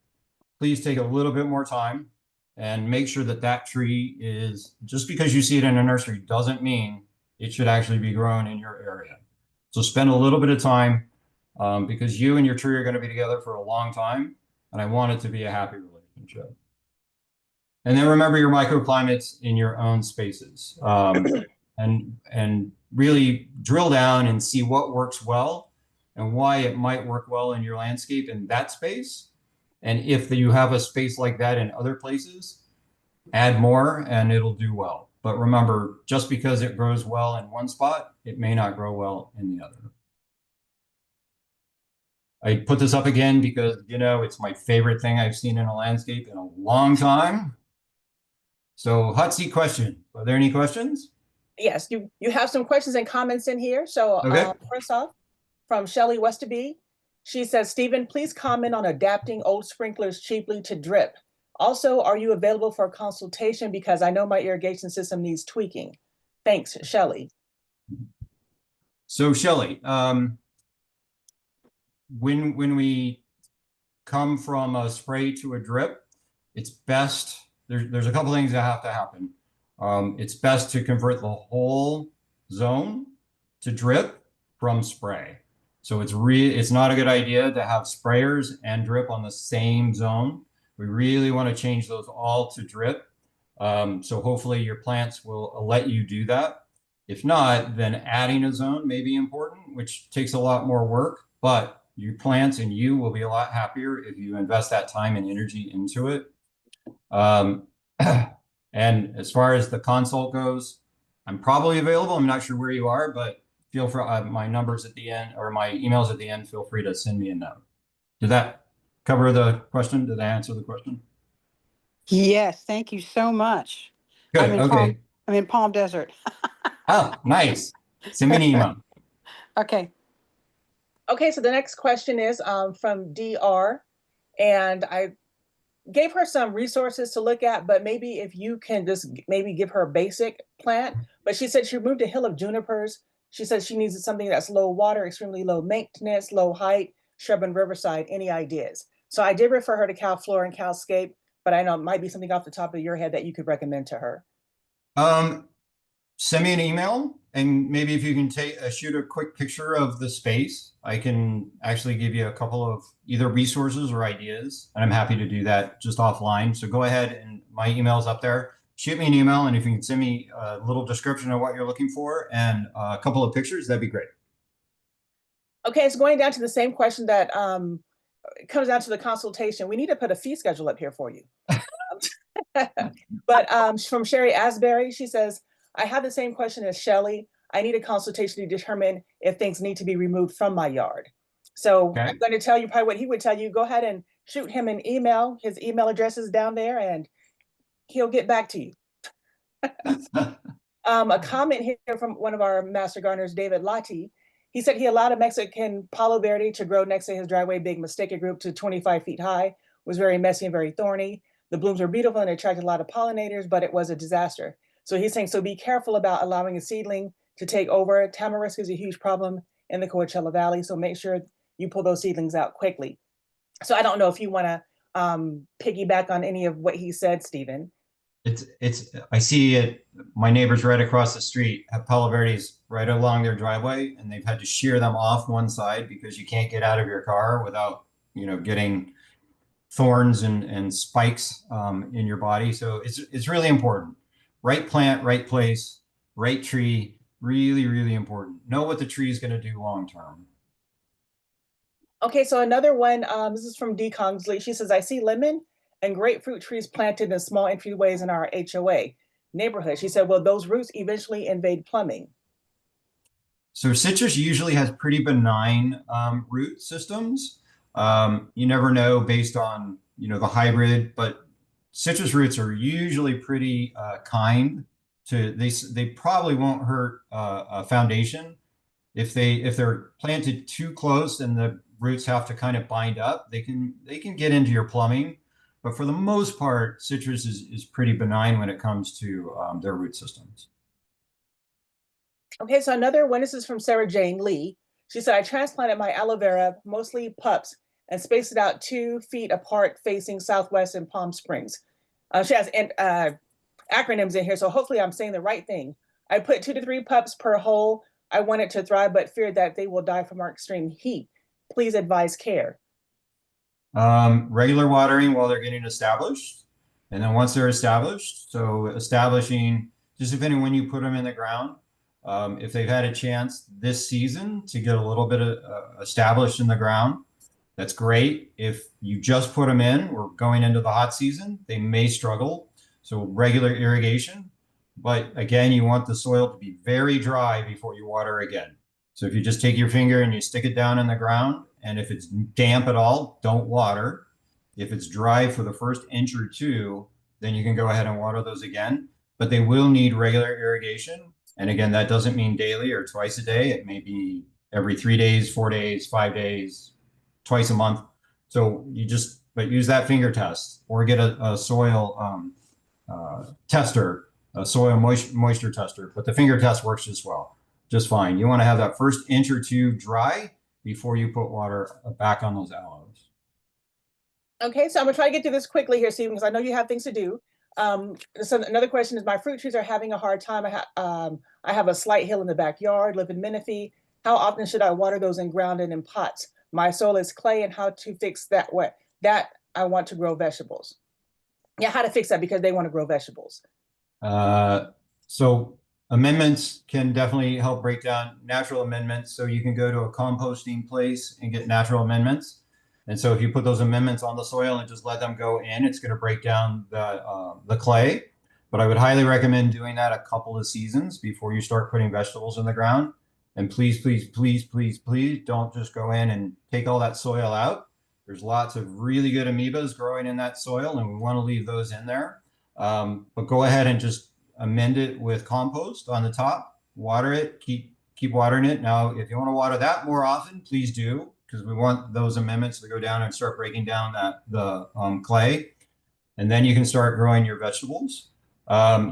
Please take a little bit more time and make sure that that tree is, just because you see it in a nursery doesn't mean it should actually be grown in your area. So spend a little bit of time because you and your tree are going to be together for a long time, and I want it to be a happy relationship. And then remember your microclimates in your own spaces, and really drill down and see what works well and why it might work well in your landscape in that space. And if you have a space like that in other places, add more and it'll do well. But remember, just because it grows well in one spot, it may not grow well in the other. I put this up again because, you know, it's my favorite thing I've seen in a landscape in a long time. So hot seat question. Are there any questions? Yes, you have some questions and comments in here. So Okay. first off, from Shelley Westerby, she says, Stephen, please comment on adapting old sprinklers cheaply to drip. Also, are you available for a consultation because I know my irrigation system needs tweaking? Thanks, Shelley. So Shelley, when we come from a spray to a drip, it's best, there's a couple things that have to happen. It's best to convert the whole zone to drip from spray. So it's not a good idea to have sprayers and drip on the same zone. We really want to change those all to drip. So hopefully your plants will let you do that. If not, then adding a zone may be important, which takes a lot more work, but your plants and you will be a lot happier if you invest that time and energy into it. And as far as the consult goes, I'm probably available. I'm not sure where you are, but feel free, my numbers at the end or my emails at the end, feel free to send me a note. Did that cover the question? Did I answer the question? Yes, thank you so much. Good, okay. I'm in Palm Desert. Oh, nice. Send me an email. Okay. Okay, so the next question is from DR, and gave her some resources to look at, but maybe if you can just maybe give her a basic plant. But she said she removed a hill of junipers. She said she needs something that's low water, extremely low maintenance, low height, shrub and riverside. Any ideas? So I did refer her to Cal Flora and Calscape, but I know it might be something off the top of your head that you could recommend to her. Um, Send me an email, and maybe if you can shoot a quick picture of the space, I can actually give you a couple of either resources or ideas, and I'm happy to do that just offline. So go ahead, and my email's up there. Shoot me an email, and if you can send me a little description of what you're looking for and a couple of pictures, that'd be great. Okay, it's going down to the same question that comes down to the consultation. We need to put a fee schedule up here for you. But from Sherry Asbury, she says, I have the same question as Shelly. I need a consultation to determine if things need to be removed from my yard. So Okay. I'm going to tell you probably what he would tell you. Go ahead and shoot him an email. His email address is down there and he'll get back to you. A comment here from one of our master gardeners, David Lati. He said he allowed a Mexican Palo Verde to grow next to his driveway, big mistake group to 25 feet high, was very messy and very thorny. The blooms were beautiful and attracted a lot of pollinators, but it was a disaster. So he's saying, so be careful about allowing a seedling to take over. Tamarisk is a huge problem in the Coachella Valley, so make sure you pull those seedlings out quickly. So I don't know if you want to piggyback on any of what he said, Stephen. I see it. My neighbors right across the street have Palo Verdes right along their driveway, and they've had to shear them off one side because you can't get out of your car without, getting thorns and spikes in your body. So it's really important. Right plant, right place, right tree, really, really important. Know what the tree is going to do long term. Okay, so another one, this is from Dee Kongsley. She says, I see lemon and grapefruit trees planted in small entryways in our HOA neighborhood. She said, well, those roots eventually invade plumbing. So citrus usually has pretty benign root systems. You never know based on, the hybrid, but citrus roots are usually pretty kind to, they probably won't hurt a foundation. If they're planted too close and the roots have to kind of bind up, they can get into your plumbing. But for the most part, citrus is pretty benign when it comes to their root systems. Okay, so another one, this is from Sarah Jane Lee. She said, I transplanted my aloe vera, mostly pups, and spaced it out 2 feet apart facing southwest in Palm Springs. She has acronyms in here, so hopefully I'm saying the right thing. I put 2 to 3 pups per hole. I want it to thrive, but feared that they will die from our extreme heat. Please advise care. Regular watering while they're getting established. And then once they're established, so establishing, just depending when you put them in the ground, if they've had a chance this season to get a little bit of established in the ground, that's great. If you just put them in, we're going into the hot season, they may struggle. So regular irrigation, but again, you want the soil to be very dry before you water again. So if you just take your finger and you stick it down in the ground, and if it's damp at all, don't water. If it's dry for the first inch or two, then you can go ahead and water those again, but they will need regular irrigation. And again, that doesn't mean daily or twice a day. It may be every 3 days, 4 days, 5 days, twice a month. So but use that finger test or get a soil tester, a soil moisture tester, but the finger test works just fine. You want to have that first inch or two dry before you put water back on those aloes. Okay, so I'm gonna try to get through this quickly here, Stephen, because I know you have things to do. So another question is, my fruit trees are having a hard time. I have a slight hill in the backyard, live in Menifee. How often should I water those in ground and in pots? My soil is clay, and how to fix that? That I want to grow vegetables. Yeah, how to fix that because they want to grow vegetables. So amendments can definitely help break down natural amendments. So you can go to a composting place and get natural amendments. And so if you put those amendments on the soil and just let them go in, it's going to break down the clay. But I would highly recommend doing that a couple of seasons before you start putting vegetables in the ground. And please, please, please, please, please don't just go in and take all that soil out. There's lots of really good amoebas growing in that soil, and we want to leave those in there. But go ahead and just amend it with compost on the top, water it, keep watering it. Now, if you want to water that more often, please do, because we want those amendments to go down and start breaking down the clay. and then you can start growing your vegetables.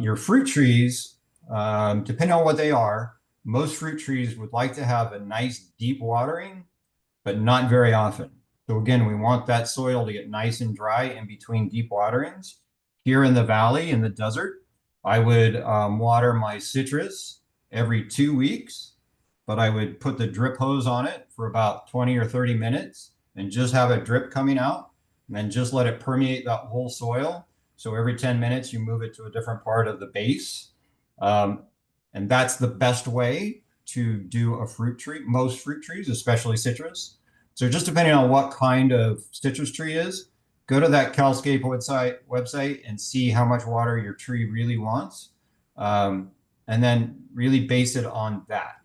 Your fruit trees, depending on what they are, most fruit trees would like to have a nice deep watering, but not very often. So again, we want that soil to get nice and dry in between deep waterings. Here in the valley, in the desert, I would water my citrus every 2 weeks, but I would put the drip hose on it for about 20 or 30 minutes and just have a drip coming out, and then just let it permeate that whole soil. So every 10 minutes, you move it to a different part of the base. And that's the best way to do a fruit tree, most fruit trees, especially citrus. So just depending on what kind of citrus tree is, go to that Calscape website and see how much water your tree really wants. And then really base it on that.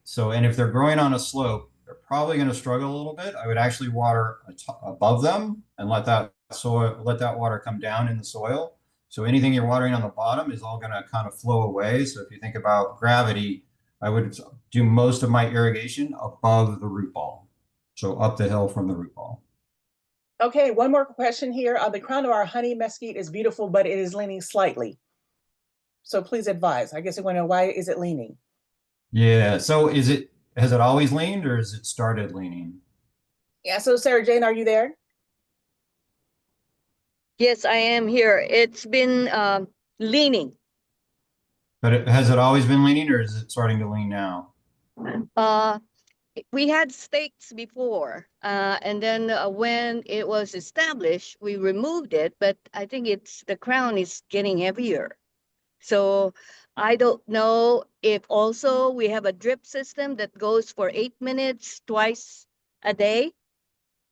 So, and if they're growing on a slope, they're probably going to struggle a little bit. I would actually water above them and let that water come down in the soil. So anything you're watering on the bottom is all going to kind of flow away. So if you think about gravity, I would do most of my irrigation above the root ball. So up the hill from the root ball. Okay, one more question here. The crown of our honey mesquite is beautiful, but it is leaning slightly. So please advise. I guess I want to know, why is it leaning? Yeah. So has it always leaned, or has it started leaning? Yeah, so Sarah Jane, are you there? Yes, I am here. It's been leaning. But has it always been leaning, or is it starting to lean now? Uh, we had stakes before, and then when it was established, we removed it. But I think the crown is getting heavier. So I don't know if also we have a drip system that goes for 8 minutes twice a day.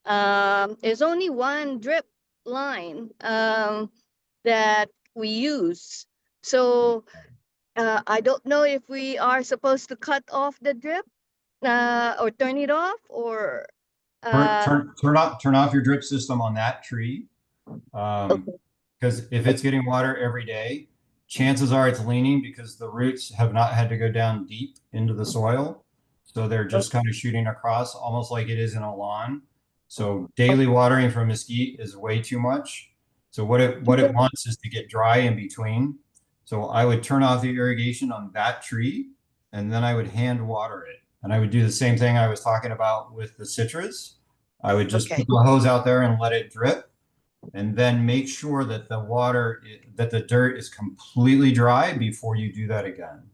There's only one drip line that we use. So I don't know if we are supposed to cut off the drip or turn it off, or Turn off your drip system on that tree. okay. Because if it's getting water every day, chances are it's leaning because the roots have not had to go down deep into the soil. So they're just kind of shooting across, almost like it is in a lawn. So daily watering for mesquite is way too much. So what it wants is to get dry in between. So I would turn off the irrigation on that tree, and then I would hand water it. And I would do the same thing I was talking about with the citrus. I would just Okay. put the hose out there and let it drip, and then make sure that the dirt is completely dry before you do that again.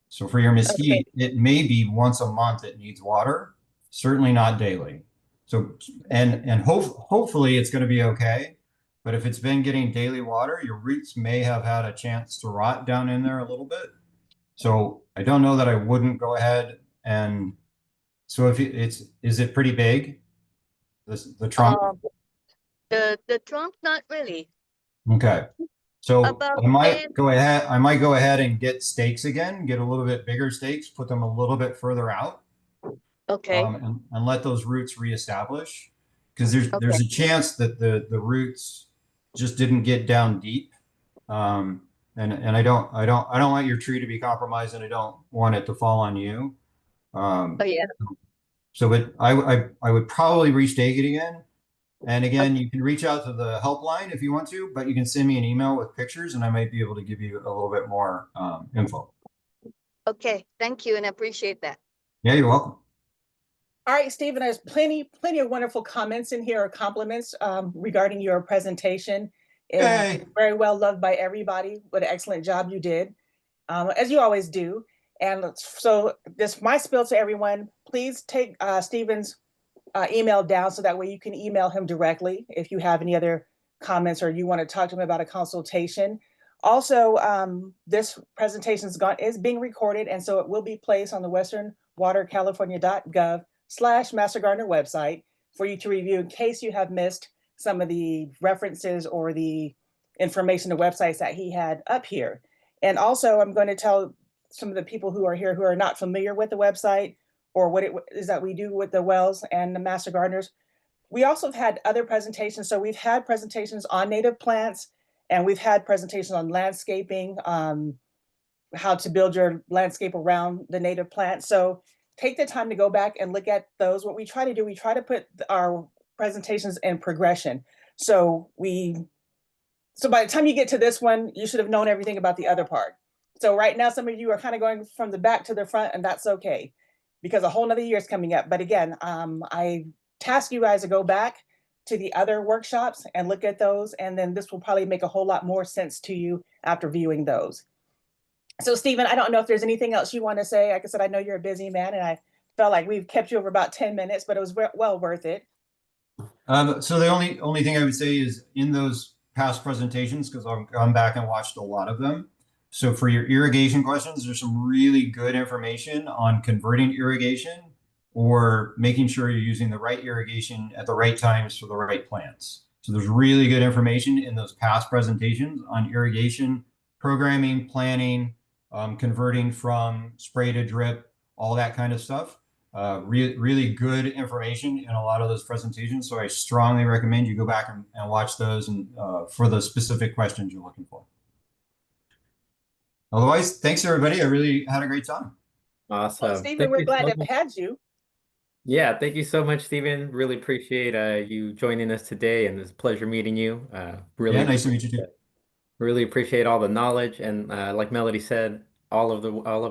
So for your mesquite, it may be once a month it needs water, certainly not daily. So, and hopefully it's going to be okay. But if it's been getting daily water, your roots may have had a chance to rot down in there a little bit. So I don't know that I wouldn't go ahead and, so if is it pretty big? The trunk? The trunk, not really. Okay. So About I might 10. go ahead and get stakes again, get a little bit bigger stakes, put them a little bit further out, Okay. and let those roots reestablish. Because there's Okay. a chance that the roots just didn't get down deep. And I don't want your tree to be compromised, and I don't want it to fall on you. Oh yeah. So I would probably restake it again. And again, you can reach out to the helpline if you want to, but you can send me an email with pictures, and I might be able to give you a little bit more info. Okay. Thank you, and I appreciate that. Yeah, you're welcome. All right, Stephen, there's plenty of wonderful comments in here, or compliments regarding your presentation. Hey. Very well loved by everybody. What an excellent job you did, as you always do. And so this my spiel to everyone, please take Stephen's email down so that way you can email him directly if you have any other comments or you want to talk to him about a consultation. Also, this presentation is being recorded, and so it will be placed on the westernwatercalifornia.gov/Master Gardener website for you to review in case you have missed some of the references or the information, the websites that he had up here. And also, I'm going to tell some of the people who are here who are not familiar with the website or what it is that we do with the wells and the Master Gardeners. We also have had other presentations. So we've had presentations on native plants, and we've had presentations on landscaping, how to build your landscape around the native plants. So take the time to go back and look at those. What we try to do, we try to put our presentations in progression. So we So by the time you get to this one, you should have known everything about the other part. So right now, some of you are kind of going from the back to the front, and that's okay because a whole nother year is coming up. But again, I task you guys to go back to the other workshops and look at those, and then this will probably make a whole lot more sense to you after viewing those. So Stephen, I don't know if there's anything else you want to say. Like I said, I know you're a busy man, and I felt like we've kept you over about 10 minutes, but it was well worth it. So the only thing I would say is in those past presentations, because I've gone back and watched a lot of them. So for your irrigation questions, there's some really good information on converting irrigation or making sure you're using the right irrigation at the right times for the right plants. So there's really good information in those past presentations on irrigation, programming, planning, converting from spray to drip, all that kind of stuff. Really good information in a lot of those presentations. So I strongly recommend you go back and watch those and for the specific questions you're looking for. Otherwise, thanks everybody. I really had a great time. Awesome. Well, Stephen, Thank we're you glad so to much. have had you. Yeah, thank you so much, Stephen. Really appreciate you joining us today, and it's a pleasure meeting you. Yeah, nice to meet you too. Really appreciate all the knowledge, and like Melody said, all of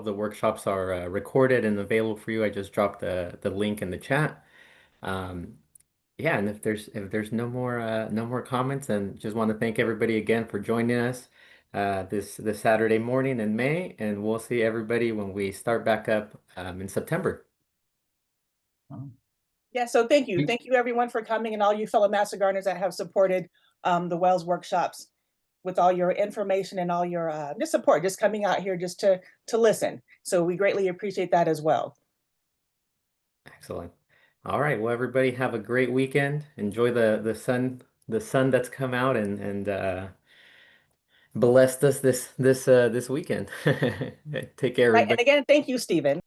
the workshops are recorded and available for you. I just dropped the link in the chat. Um, yeah, and if there's no more comments, and just want to thank everybody again for joining us this Saturday morning in May, and we'll see everybody when we start back up in September. Yeah, so thank you. Thank you everyone for coming and all you fellow Master Gardeners that have supported the Wells workshops with all your information and all your just support, just coming out here just to listen. So we greatly appreciate that as well. Excellent. All right. Well, everybody have a great weekend. Enjoy the sun that's come out and blessed us this weekend. Take care, Right. And everybody. again, thank you, Stephen.